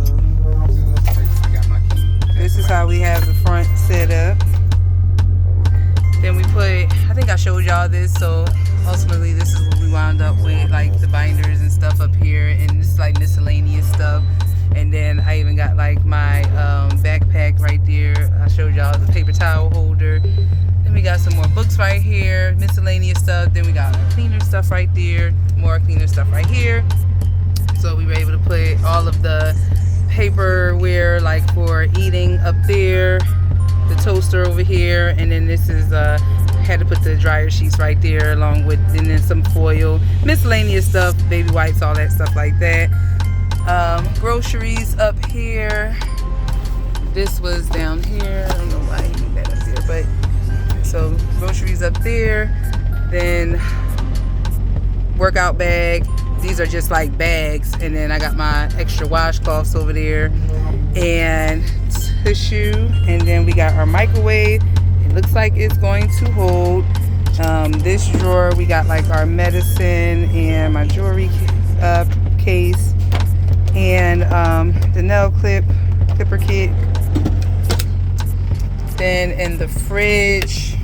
this is how we have the front set up. Then we put, I think I showed y'all this, so ultimately this is what we wound up with, like the binders and stuff up here, and this is like miscellaneous stuff. And then I even got like my backpack right there. I showed y'all the paper towel holder. Then we got some more books right here, miscellaneous stuff. Then we got our cleaner stuff right there, more cleaner stuff right here. So we were able to put all of the paperware like for eating up there, the toaster over here, and then this is had to put the dryer sheets right there along with, and then some foil, miscellaneous stuff, baby wipes, all that stuff like that. Groceries up here. This was down here. I don't know why I need that up there, but so groceries up there. Then workout bag. These are just like bags, and then I got my extra washcloths over there and tissue, and then we got our microwave. It looks like it's going to hold. This drawer we got like our medicine and my jewelry case, and the nail clipper kit. Then in the fridge,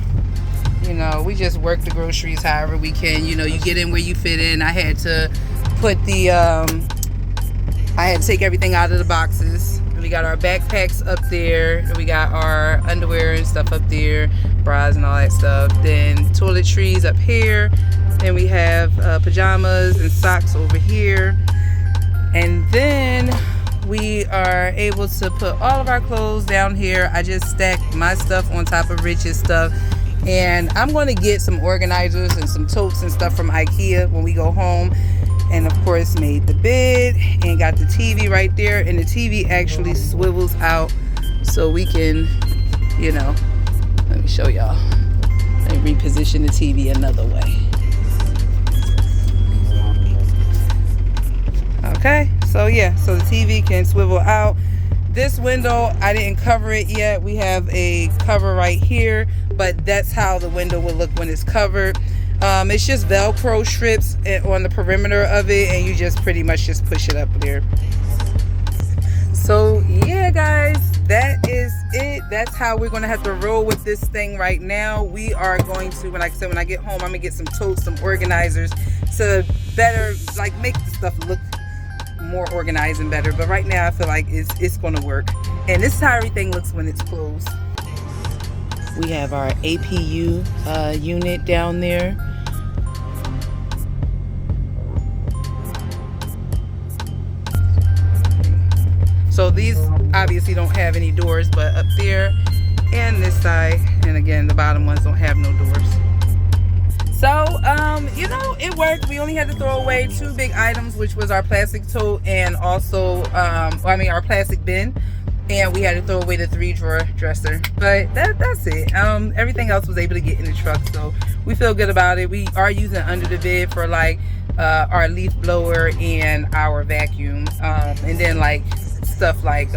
you know, we just work the groceries however we can. You know, you get in where you fit in. I had to put the I had to take everything out of the boxes. We got our backpacks up there. We got our underwear and stuff up there, bras and all that stuff. Then toiletries up here. Then we have pajamas and socks over here. And then we are able to put all of our clothes down here. I just stacked my stuff on top of Rich's stuff. And I'm going to get some organizers and some totes and stuff from IKEA when we go home. And of course made the bed and got the TV right there. And the TV actually swivels out so we can, you know, let me show y'all. Let me reposition the TV another way. Okay, so yeah, so the TV can swivel out. This window, I didn't cover it yet. We have a cover right here, but that's how the window will look when it's covered. It's just Velcro strips on the perimeter of it, and you just pretty much just push it up there. So yeah, guys, that is it. That's how we're gonna have to roll with this thing right now. We are going to, like I said, when I get home, I'm gonna get some totes, some organizers to better like make the stuff look more organized and better. But right now I feel like it's gonna work, and this is how everything looks when it's closed. We have our APU unit down there. So these obviously don't have any doors, but up there and this side, and again the bottom ones don't have no doors. So you know, it worked. We only had to throw away 2 big items, which was our plastic tote and also our plastic bin, and we had to throw away the 3-drawer dresser. But that's it. Everything else was able to get in the truck, so we feel good about it. We are using under the bed for like our leaf blower and our vacuum, and then like stuff like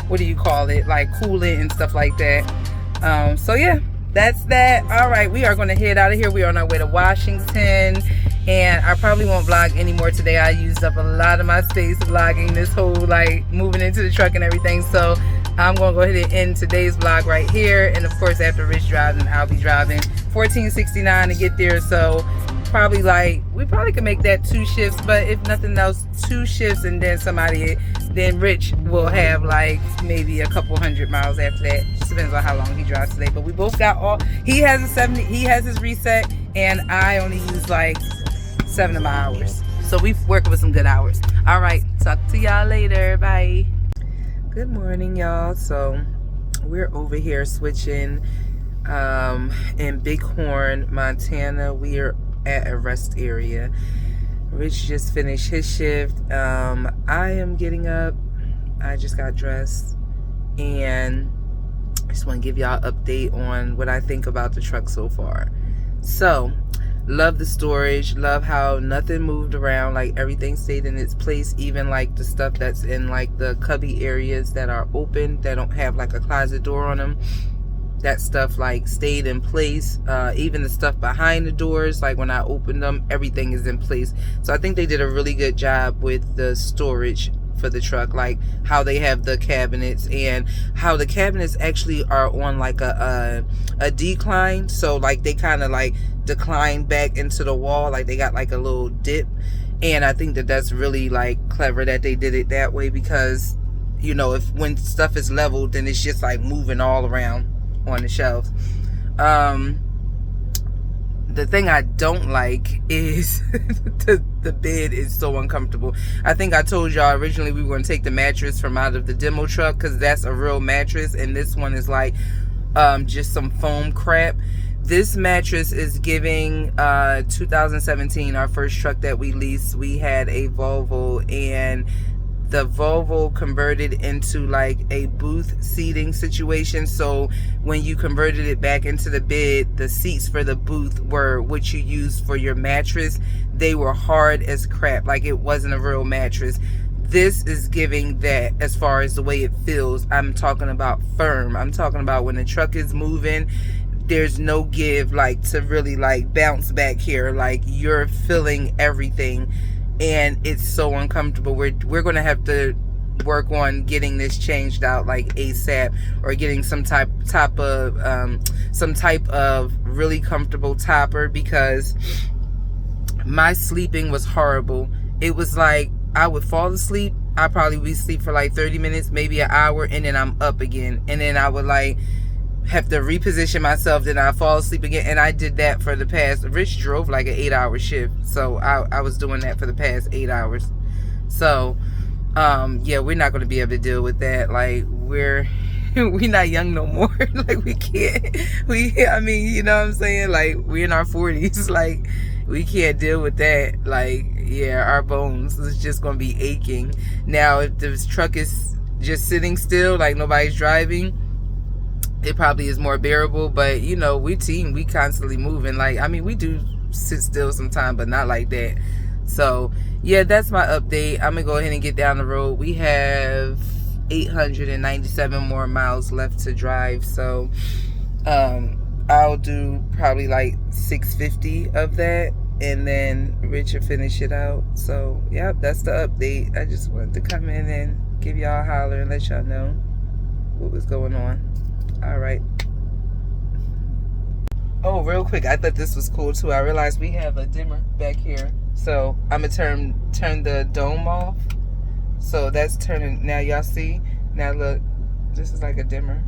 what do you call it, like coolant and stuff like that. So yeah, that's that. All right, we are going to head out of here. We are on our way to Washington, and I probably won't vlog anymore today. I used up a lot of my space vlogging this whole like moving into the truck and everything, so I'm going to go ahead and end today's vlog right here. And of course, after Rich drives, I'll be driving 1469 to get there. So probably like, we probably could make that 2 shifts, but if nothing else, 2 shifts, and then Rich will have like maybe a couple 100 miles after that. Just depends on how long he drives today. But we both got he has a 70, he has his reset, and I only use like 7 of my hours. So we working with some good hours. All right, talk to y'all later. Bye. Good morning, y'all. So we're over here switching in Bighorn, Montana. We are at a rest area. Rich just finished his shift. I am getting up. I just got dressed, and I just want to give y'all an update on what I think about the truck so far. So, love the storage, love how nothing moved around, like everything stayed in its place, even like the stuff that's in like the cubby areas that are open, that don't have like a closet door on them. That stuff like stayed in place. Even the stuff behind the doors, like when I opened them, everything is in place. So I think they did a really good job with the storage for the truck, like how they have the cabinets, and how the cabinets actually are on like a decline. So like they kind of like decline back into the wall, like they got like a little dip. And I think that that's really like clever that they did it that way, because you know, if when stuff is leveled, then it's just like moving all around on the shelves. The thing I don't like is the bed is so uncomfortable. I think I told y'all originally we were going to take the mattress from out of the demo truck, because that's a real mattress, and this one is like just some foam crap. This mattress is giving 2017, our first truck that we leased. We had a Volvo, and the Volvo converted into like a booth seating situation. So when you converted it back into the bed, the seats for the booth were what you used for your mattress. They were hard as crap, like it wasn't a real mattress. This is giving that as far as the way it feels. I'm talking about firm. I'm talking about when the truck is moving, there's no give, like to really like bounce back here, like you're feeling everything. And it's so uncomfortable. We're gonna have to work on getting this changed out like ASAP, or getting some type of really comfortable topper, because my sleeping was horrible. It was like I would fall asleep. I probably would sleep for like 30 minutes, maybe an hour, and then I'm up again, and then I would like have to reposition myself, then I fall asleep again. And I did that for the past, Rich drove like an 8-hour shift, so I was doing that for the past 8 hours. So yeah, we're not going to be able to deal with that. Like we're not young no more. Like we can't, I mean, you know what I'm saying, like we're in our 40s, like we can't deal with that. Like yeah, our bones is just going to be aching. Now if this truck is just sitting still, like nobody's driving, it probably is more bearable. But you know, we constantly moving. Like I mean, we do sit still sometimes, but not like that. So yeah, that's my update. I'm gonna go ahead and get down the road. We have 897 more miles left to drive, so I'll do probably like 650 of that, and then Richard finish it out. So yeah, that's the update. I just wanted to come in and give y'all a holler and let y'all know what was going on. All right. Oh, real quick, I thought this was cool too. I realized we have a dimmer back here, so I'm gonna turn the dome off. So that's turning now. Y'all see? Now look, this is like a dimmer.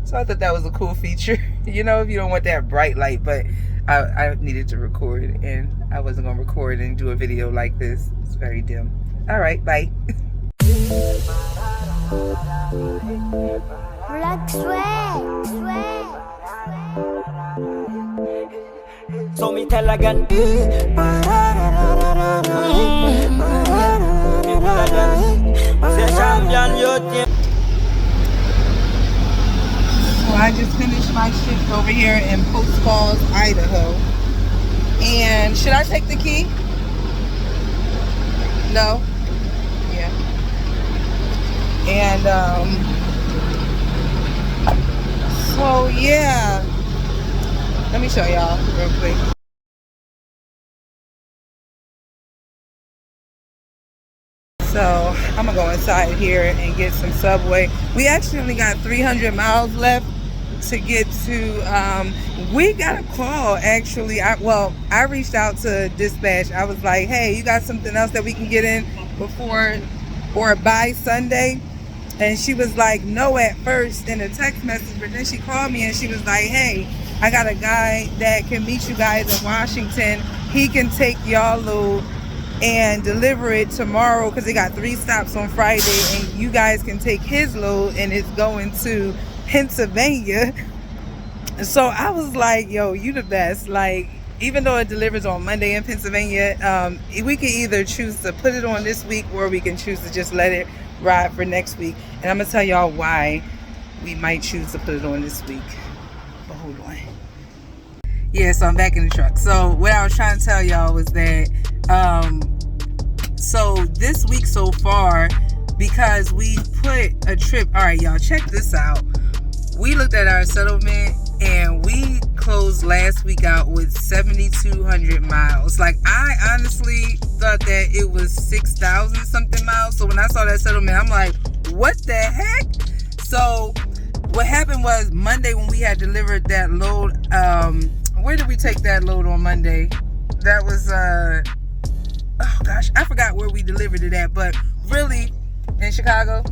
So I thought that was a cool feature. You know, if you don't want that bright light, but I needed to record, and I wasn't gonna record and do a video like this. It's very dim. All right, bye. Black swag. So me tell again. So I just finished my shift over here in Post Falls, Idaho. And should I take the key? No? Yeah. And so yeah, let me show y'all real quick. So I'm gonna go inside here and get some Subway. We actually only got 300 miles left to get to. We got a call actually. I reached out to dispatch. I was like, hey, you got something else that we can get in before or by Sunday? And she was like, no at first in a text message, but then she called me and she was like, hey, I got a guy that can meet you guys in Washington. He can take y'all load and deliver it tomorrow because they got 3 stops on Friday, and you guys can take his load and it's going to Pennsylvania. So I was like, yo, you the best. Like, even though it delivers on Monday in Pennsylvania, we can either choose to put it on this week or we can choose to just let it ride for next week. And I'm gonna tell y'all why we might choose to put it on this week. But hold on. Yeah, so I'm back in the truck. So what I was trying to tell y'all was that so this week so far, because we put a trip, all right, y'all, check this out. We looked at our settlement and we closed last week out with 7,200 miles. Like, I honestly thought that it was 6,000 something miles. So when I saw that settlement, I'm like, what the heck? So what happened was Monday when we had delivered that load, where did we take that load on Monday? That was, oh gosh, I forgot where we delivered it at, but really, in Chicago.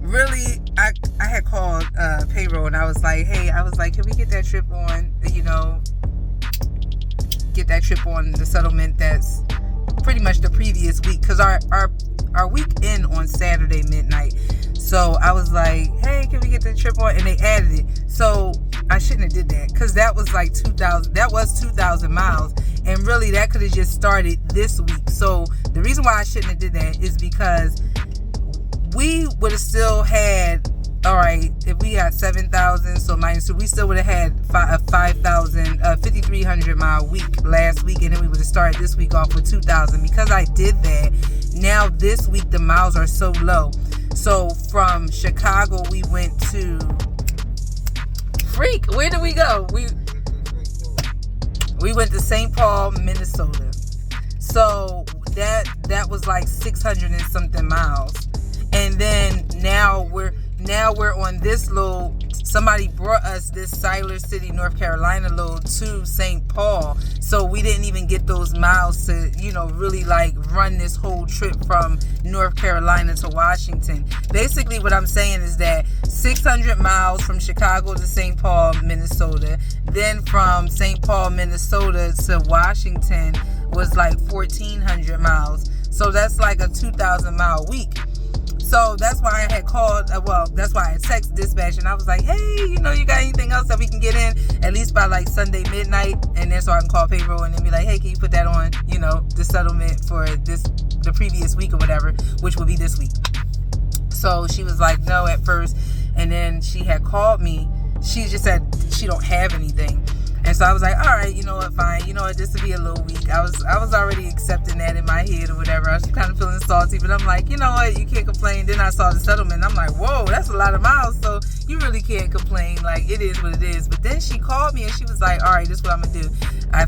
Really, I had called payroll and I was like, hey, can we get that trip on, get that trip on the settlement that's pretty much the previous week, because our week end on Saturday midnight. So I was like, hey, can we get the trip on? And they added it. So I shouldn't have did that, because that was like 2,000. That was 2,000 miles. And really, that could have just started this week. So the reason why I shouldn't have did that is because we would have still had, all right, if we had 7,000, so minus 2, we still would have had a 5,300 mile week last week, and then we would have started this week off with 2,000. Because I did that, now this week the miles are so low. So from Chicago, we went to where did we go? We went to St. Paul, Minnesota. So that was like 600 and something miles. And then now we're on this load. Somebody brought us this Siler City, North Carolina load to St. Paul. So we didn't even get those miles to, really like run this whole trip from North Carolina to Washington. Basically what I'm saying is that 600 miles from Chicago to St. Paul, Minnesota. Then from St. Paul, Minnesota to Washington was like 1,400 miles. So that's like a 2,000 mile week. So that's why I had called, that's why I texted dispatch and I was like, hey, you got anything else that we can get in at least by like Sunday midnight? And then so I can call payroll and then be like, hey, can you put that on, the settlement for the previous week or whatever, which will be this week. So she was like, no at first. And then she had called me. She just said she don't have anything. And so I was like, all right, you know what, fine. You know what, this will be a little weak. I was already accepting that in my head or whatever. I was kind of feeling salty, but I'm like, you know what, you can't complain. Then I saw the settlement. I'm like, whoa, that's a lot of miles. So you really can't complain. Like, it is what it is. But then she called me and she was like, all right, this is what I'm going to do. I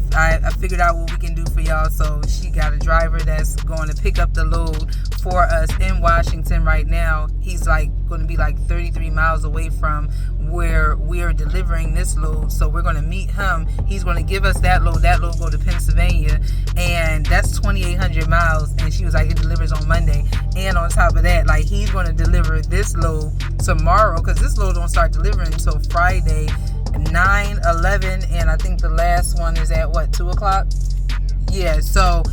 figured out what we can do for y'all. So she got a driver that's going to pick up the load for us in Washington right now. He's like going to be like 33 miles away from where we're delivering this load. So we're going to meet him. He's going to give us that load. That load go to Pennsylvania, and that's 2,800 miles. And she was like, it delivers on Monday. And on top of that, like, he's going to deliver this load tomorrow, because this load don't start delivering until Friday 9/11, and I think the last one is at 2 o'clock. Yeah, so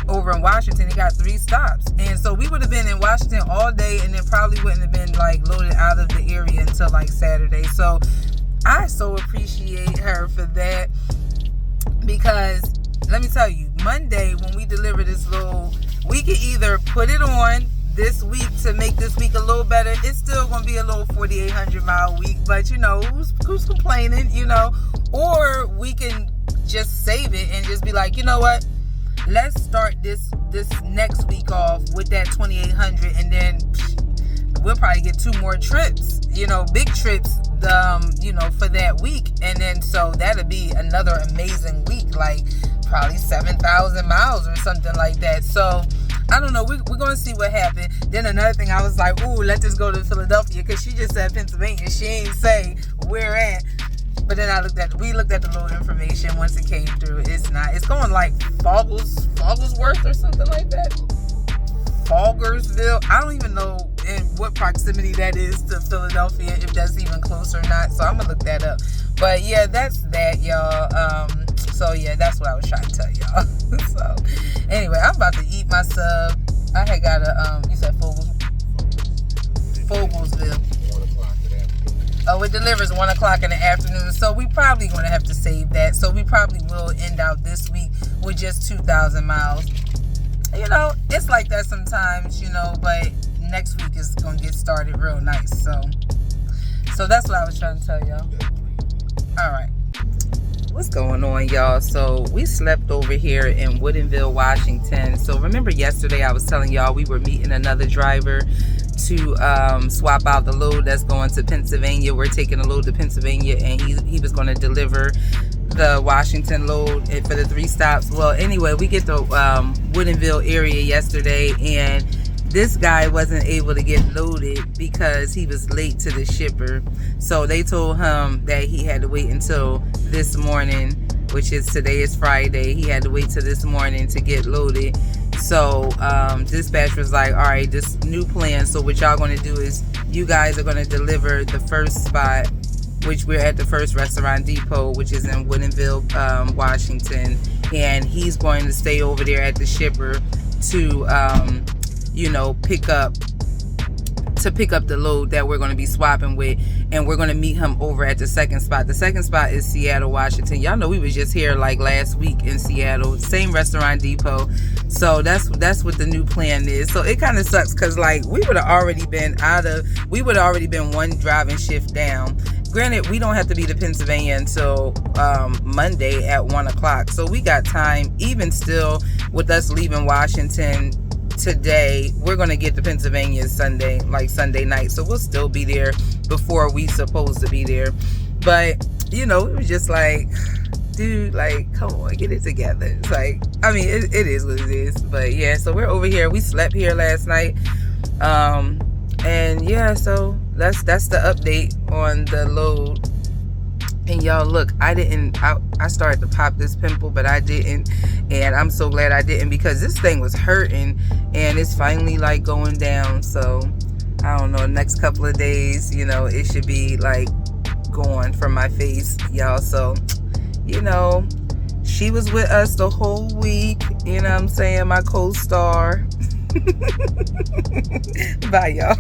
over in Washington, it got 3 stops, and so we would have been in Washington all day, and then probably wouldn't have been like loaded out of the area until like Saturday. So I so appreciate her for that, because let me tell you, Monday when we deliver this load, we can either put it on this week to make this week a little better. It's still gonna be a little 4,800 mile week, but who's complaining, or we can just save it and just be like, you know what, let's start this next week off with that 2,800, and then we'll probably get 2 more trips, big trips, for that week, and then so that'll be another amazing week, like probably 7,000 miles or something like that. So I don't know. We're going to see what happened. Then another thing, I was like, ooh, let this go to Philadelphia, because she just said Pennsylvania. She ain't say where at. But then we looked at the load information once it came through. It's going like Fogglesworth or something like that. Foggersville. I don't even know what proximity that is to Philadelphia, if that's even close or not. So I'm gonna look that up. But yeah, that's that, y'all. So yeah, that's what I was trying to tell y'all. So anyway, I'm about to eat my sub. I had got a you said Fogelsville. Oh, it delivers 1 o'clock in the afternoon. So we probably gonna have to save that. So we probably will end out this week with just 2,000 miles. You know, it's like that sometimes, you know, but next week is gonna get started real nice. So that's what I was trying to tell y'all. All right. What's going on, y'all? So we slept over here in Woodinville, Washington. So remember yesterday I was telling y'all we were meeting another driver to swap out the load that's going to Pennsylvania. We're taking a load to Pennsylvania, and he was going to deliver the Washington load for the 3 stops. Well, anyway, we get to Woodinville area yesterday, and this guy wasn't able to get loaded because he was late to the shipper. So they told him that he had to wait until this morning, which is today is Friday. He had to wait till this morning to get loaded. So dispatch was like, all right, this new plan. So what y'all going to do is you guys are going to deliver the first spot, which we're at the First Restaurant Depot, which is in Woodinville, Washington. And he's going to stay over there at the shipper to, you know, pick up the load that we're going to be swapping with, and we're going to meet him over at the second spot. The second spot is Seattle, Washington. Y'all know we was just here like last week in Seattle, same Restaurant Depot. So that's what the new plan is. So it kind of sucks because like we would have already been one driving shift down. Granted, we don't have to be to Pennsylvania until Monday at 1 o'clock. So we got time. Even still, with us leaving Washington today, we're going to get to Pennsylvania Sunday night. So we'll still be there before we supposed to be there. But, you know, it was just like, dude, like, come on, get it together. It's like, I mean, it is what it is. But yeah, so we're over here. We slept here last night. And yeah, so that's the update on the load. And y'all, look, I started to pop this pimple, but I didn't. And I'm so glad I didn't, because this thing was hurting and it's finally like going down. So I don't know, next couple of days, you know, it should be like gone from my face, y'all. So, you know, she was with us the whole week, you know what I'm saying, my co-star. Bye, y'all.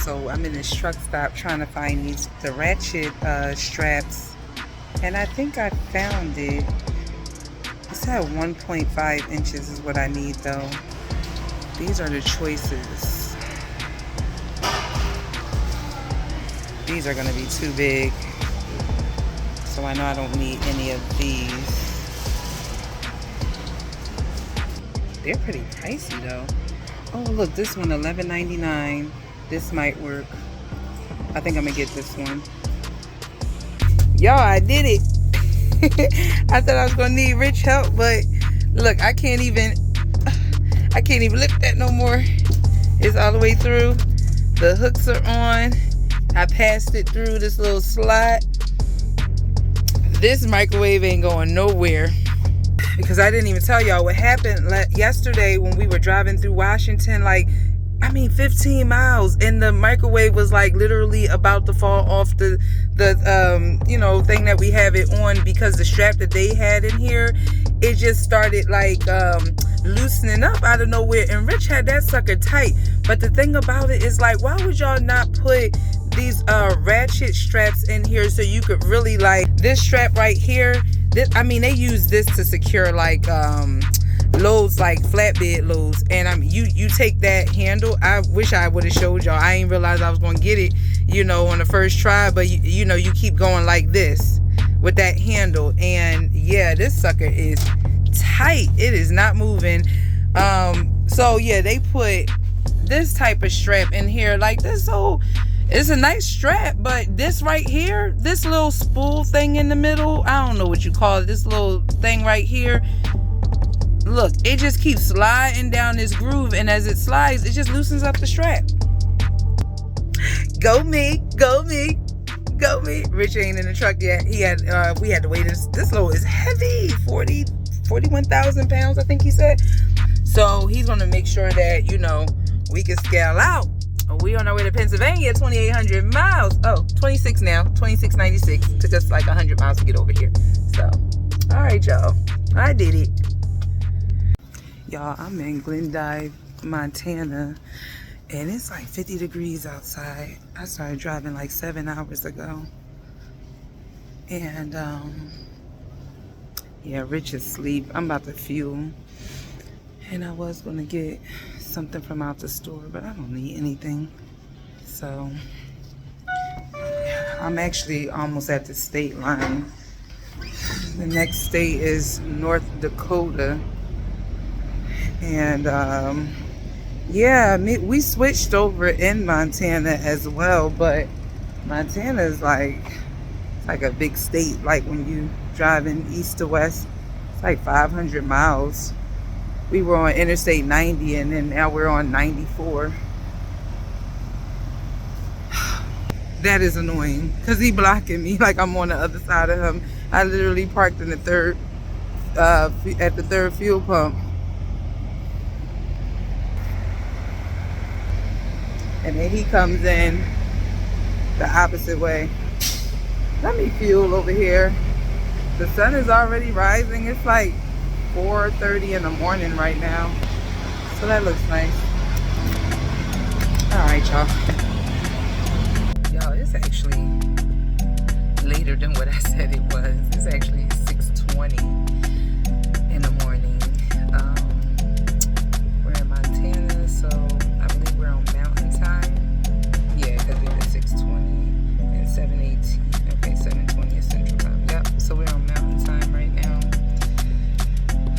So I'm in this truck stop trying to find the ratchet straps, and I think I found it. It's at 1.5 inches is what I need though. These are the choices. These are gonna be too big, so I know I don't need any of these. They're pretty pricey though. Oh look, this one $11.99. This might work. I think I'm gonna get this one. Y'all, I did it. I thought I was gonna need rich help, but look, I can't even lift that no more. It's all the way through. The hooks are on. I passed it through this little slot. This microwave ain't going nowhere, because I didn't even tell y'all what happened yesterday when we were driving through Washington. Like, I mean, 15 miles, and the microwave was like literally about to fall off the you know, thing that we have it on, because the strap that they had in here, it just started like loosening up out of nowhere, and Rich had that sucker tight. But the thing about it is, like, why would y'all not put these ratchet straps in here so you could really, like, this strap right here, this, I mean, they use this to secure like loads like flatbed loads, and you take that handle. I wish I would have showed y'all. I didn't realize I was gonna get it, you know, on the first try, but you know, you keep going like this with that handle, and yeah, this sucker is tight. It is not moving. So yeah, they put this type of strap in here, like this whole, it's a nice strap, but this right here, this little spool thing in the middle, I don't know what you call it, this little thing right here, look, it just keeps sliding down this groove, and as it slides, it just loosens up the strap. Go me, go me, go me. Rich ain't in the truck yet. We had to wait. This load is heavy, 41,000 pounds, I think he said. So he's gonna make sure that, you know, we can scale out. We on our way to Pennsylvania, 2,800 miles. Oh, 26 now, 2696. Took us like 100 miles to get over here. So, all right, y'all, I did it. Y'all, I'm in Glendive, Montana, and it's like 50 degrees outside. I started driving like 7 hours ago. And, yeah, Rich is asleep. I'm about to fuel. And I was gonna get something from out the store, but I don't need anything. So, I'm actually almost at the state line. The next state is North Dakota. And, yeah, we switched over in Montana as well, but Montana is like a big state. Like when you driving east to west, it's like 500 miles. We were on Interstate 90, and then now we're on 94. That is annoying because he blocking me like I'm on the other side of him. I literally parked in the third, at the third fuel pump. And then he comes in the opposite way. Let me fuel over here. The sun is already rising. It's like 4:30 in the morning right now. So that looks nice. All right, y'all. Y'all, it's actually later than what I said it was. It's actually 6:20 in the morning. We're in Montana, so I believe we're on Mountain Time. Yeah, because it is 6:20 and 7:18. Okay, 7:20 is Central Time. Yep, so we're on Mountain Time right now.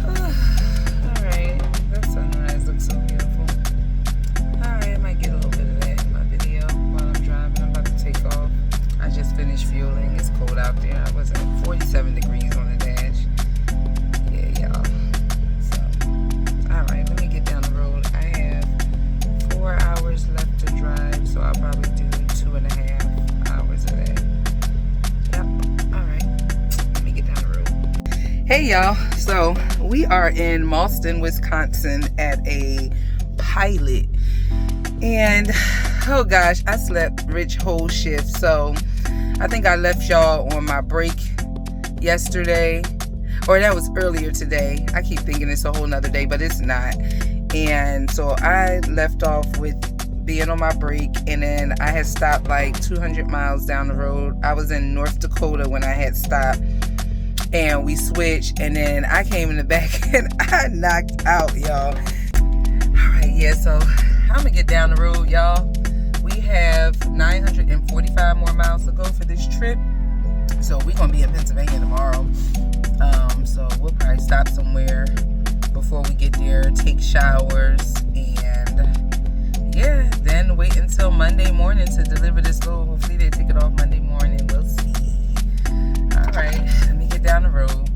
Alright, that sunrise looks so beautiful. Alright, I might get a little bit of that in my video while I'm driving. I'm about to take off. I just finished fueling. It's cold out there. I was at 47 degrees on the dash. Yeah, y'all. So, alright, let me get down the road. I have 4 hours left to drive, so I'll probably do 2.5 hours of that. Yep, alright. Let me get down the road. Hey, y'all. So, we are in Malston, Wisconsin at a pilot. And, oh gosh, I slept Rich whole shift. So, I think I left y'all on my break yesterday. Or that was earlier today. I keep thinking it's a whole nother day, but it's not. And so I left off with being on my break. And then I had stopped like 200 miles down the road. I was in North Dakota when I had stopped. And we switched, and then I came in the back and I knocked out, y'all. Alright, yeah, so I'm gonna get down the road, y'all. We have 945 more miles to go for this trip. So we're gonna be in Pennsylvania tomorrow. So we'll probably stop somewhere before we get there, take showers, and yeah, then wait until Monday morning to deliver this load. Hopefully they take it off Monday morning. We'll see. Alright, let me get down the road.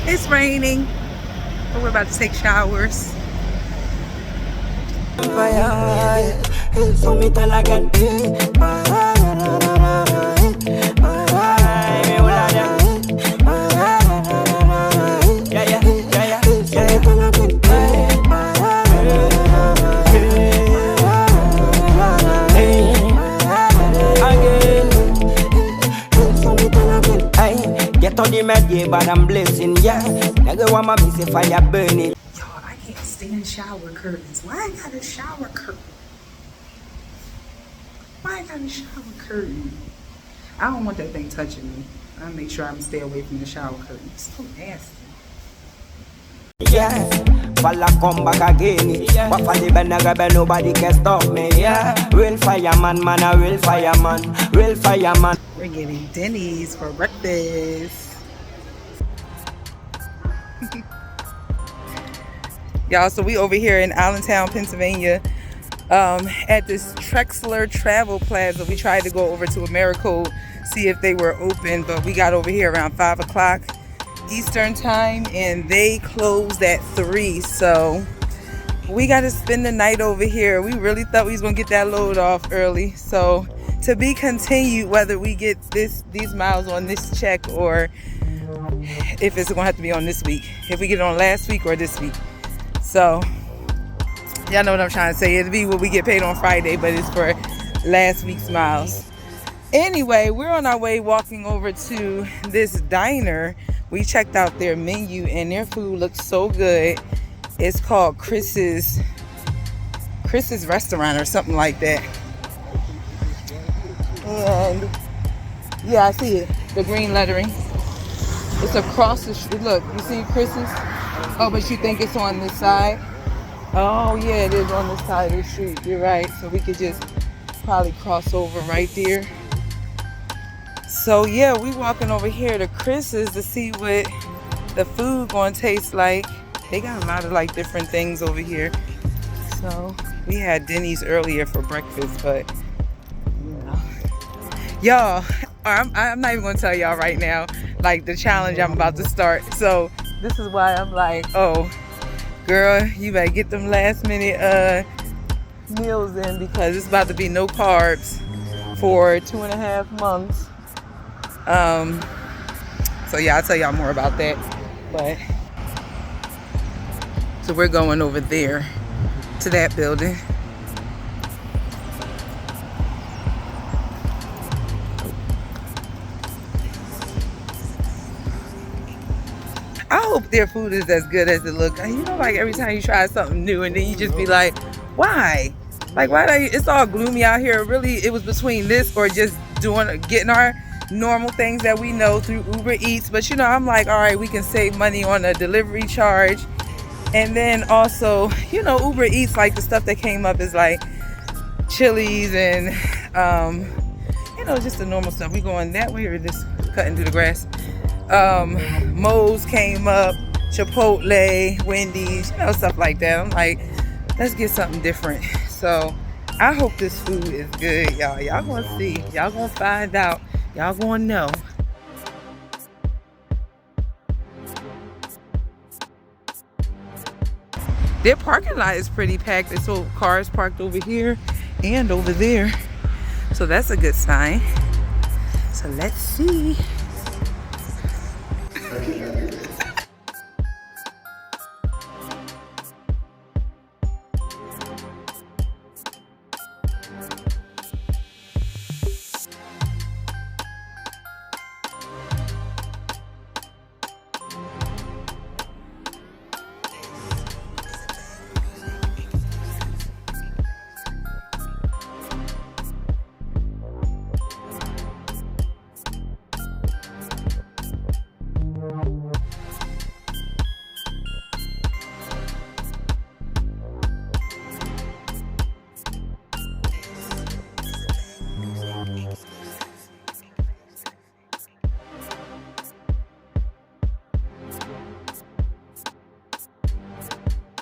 It's raining, but we're about to take showers. But I'm blessing, yeah. Nigga want my busy fire burning. Y'all, I can't stand shower curtains. Why I got a shower curtain? Why I got a shower curtain? I don't want that thing touching me. I make sure I'm stay away from the shower curtain. It's so nasty. Yeah, falla come back again. But for the bend, nobody can stop me. Yeah, real fireman, man, a real fireman, real fireman. We're getting Denny's for breakfast. Y'all, so we over here in Allentown, Pennsylvania, at this Trexler Travel Plaza. We tried to go over to Americold, see if they were open, but we got over here around 5 o'clock Eastern time, and they closed at 3. So we got to spend the night over here. We really thought we was gonna get that load off early. So to be continued, whether we get these miles on this check or if it's gonna have to be on this week. If we get it on last week or this week. So y'all know what I'm trying to say. It'll be what we get paid on Friday, but it's for last week's miles. Anyway, we're on our way walking over to this diner. We checked out their menu and their food looks so good. It's called Chris's Restaurant or something like that. And yeah, I see it. The green lettering. It's across the street. Look, you see Chris's? Oh, but you think it's on this side? Oh yeah, it is on this side of the street. You're right. So we could just probably cross over right there. So yeah, we walking over here to Chris's to see what the food gonna taste like. They got a lot of like different things over here. So we had Denny's earlier for breakfast, but you know, y'all, I'm not even gonna tell y'all right now like the challenge I'm about to start. So this is why I'm like, oh girl, you better get them last minute meals in, because it's about to be no carbs for 2.5 months. So yeah, I'll tell y'all more about that. But so we're going over there to that building. I hope their food is as good as it looks. You know, like every time you try something new and then you just be like, why? Like, why do you, it's all gloomy out here. Really, it was between this or just getting our normal things that we know through Uber Eats. But you know, I'm like, all right, we can save money on a delivery charge. And then also, you know, Uber Eats, like the stuff that came up is like Chili's and, you know, just the normal stuff. We going that way or just cutting through the grass? Moe's came up, Chipotle, Wendy's, you know, stuff like that. I'm like, let's get something different. So I hope this food is good, y'all. Y'all gonna see. Y'all gonna find out. Y'all gonna know. Their parking lot is pretty packed. There's so cars parked over here and over there. So that's a good sign. So let's see.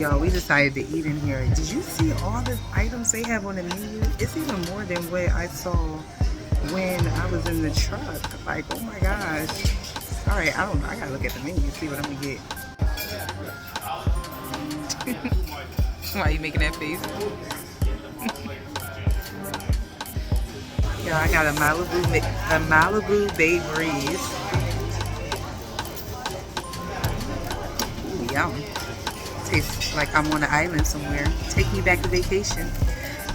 Y'all, we decided to eat in here. Did you see all the items they have on the menu? It's even more than what I saw when I was in the truck. Like, oh my gosh. All right, I don't know. I gotta look at the menu, see what I'm gonna get. Why are you making that face? Y'all, I got a Malibu Bay Breeze. Ooh, yum. Tastes like I'm on an island somewhere. Take me back to vacation.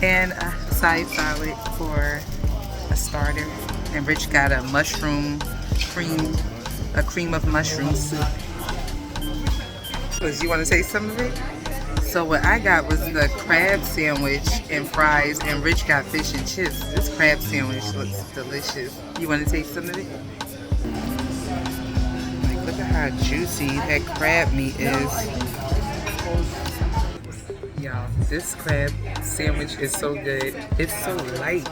And a side salad for a starter. And Rich got a mushroom cream, a cream of mushroom soup. You want to taste some of it? So what I got was the crab sandwich and fries, and Rich got fish and chips. This crab sandwich looks delicious. You want to taste some of it? Like, look at how juicy that crab meat is. Y'all, this crab sandwich is so good. It's so light.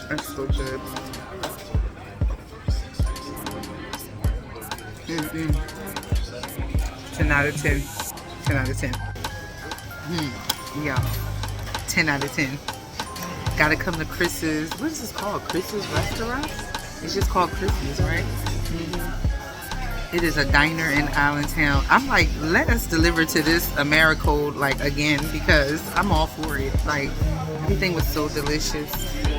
That's so good. 10 out of 10. 10 out of 10. Yeah. 10 out of 10. Gotta come to Chris's. What is this called? Chris's restaurant? It's just called Chris's, right? It is a diner in Allentown. I'm like, let us deliver to this Americode like again, because I'm all for it. Like, everything was so delicious.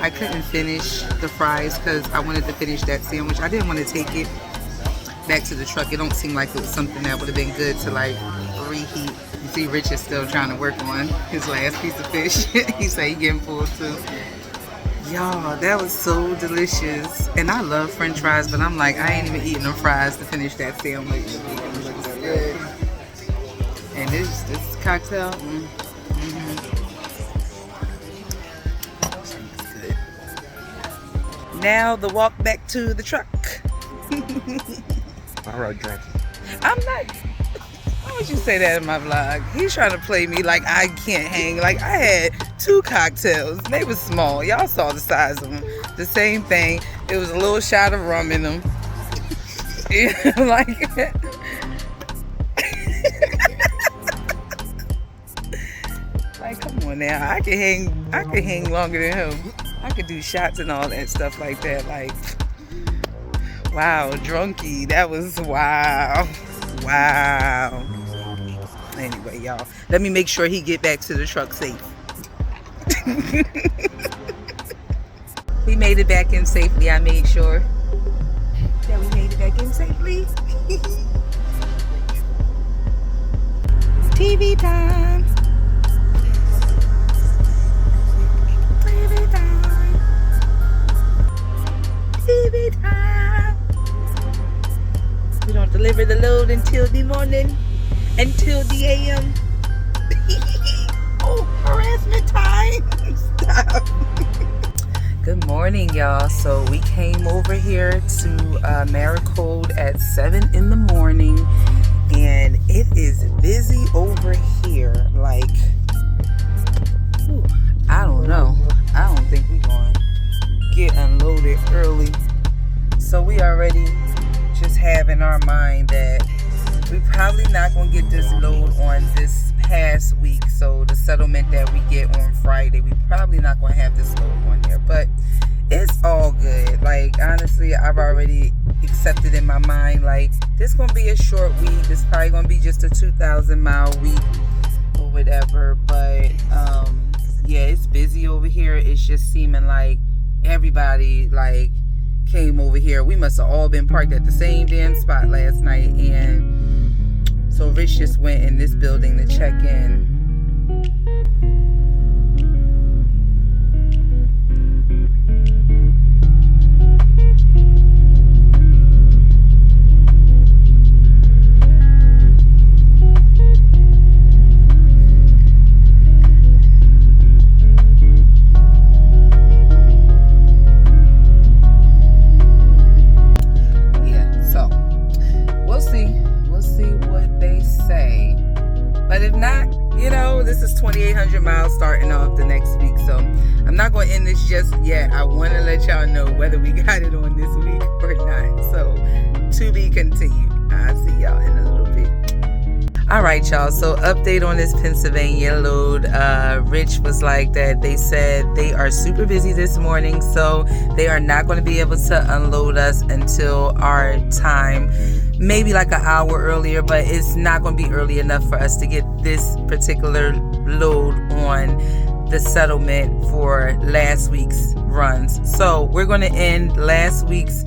I couldn't finish the fries because I wanted to finish that sandwich. I didn't want to take it back to the truck. It don't seem like it was something that would have been good to like reheat. You see Rich is still trying to work on his last piece of fish. He said he getting full too. Y'all, that was so delicious. And I love french fries, but I'm like, I ain't even eating them fries to finish that sandwich. It looks good. And this cocktail, good. Now the walk back to the truck. All right, drunk. I'm not. Why would you say that in my vlog? He's trying to play me like I can't hang. Like, I had 2 cocktails. They were small. Y'all saw the size of them. The same thing. It was a little shot of rum in them. Like, like, come on now. I could hang longer than him. I could do shots and all that stuff like that. Like, wow, drunky. That was wow. Wow. Anyway, y'all, let me make sure he get back to the truck safe. We made it back in safely. I made sure that we made it back in safely. TV time. TV time. TV time. We don't deliver the load until the morning, until the AM. Oh, harassment time. Stop. Good morning, y'all. So we came over here to Maricold at 7 in the morning, and it is busy over here. Like, I don't know. I don't think we're going to get unloaded early. So we already just have in our mind that we probably not going to get this load on this past week. So the settlement that we get on Friday, we probably not going to have this load on there. But it's all good. Like, honestly, I've already accepted in my mind, like, this is going to be a short week. This probably going to be just a 2,000-mile week or whatever. But, yeah, it's busy over here. It's just seeming like everybody, like, came over here. We must have all been parked at the same damn spot last night, and so Rich just went in this building to check in. This is 2,800 miles starting off the next week, so I'm not going to end this just yet. I want to let y'all know whether we got it on this week or not, so to be continued. I'll see y'all in a little bit. All right, y'all, so update on this Pennsylvania load. Rich was like that they said they are super busy this morning, so they are not going to be able to unload us until our time, maybe like an hour earlier, but it's not going to be early enough for us to get this particular load on the settlement for last week's runs. So we're going to end last week's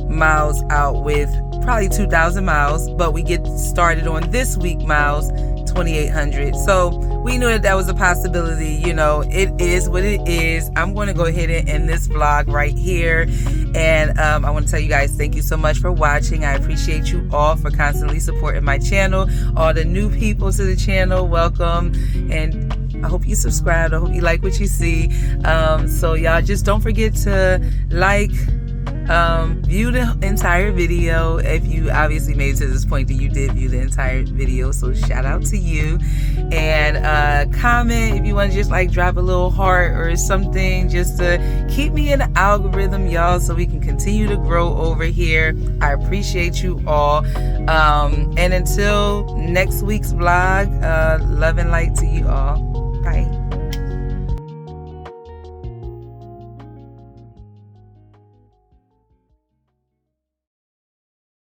miles out with probably 2,000 miles, but we get started on this week miles $2,800. So we knew that was a possibility. You know, it is what it is. I'm going to go ahead and end this vlog right here. And I want to tell you guys, thank you so much for watching. I appreciate you all for constantly supporting my channel. All the new people to the channel, welcome. And I hope you subscribe. I hope you like what you see. So y'all just don't forget to like, view the entire video. If you obviously made it to this point, then you did view the entire video, so shout out to you. And comment if you want to just like drop a little heart or something, just to keep me in the algorithm, y'all, so we can continue to grow over here. I appreciate you all. And until next week's vlog, love and light to you all.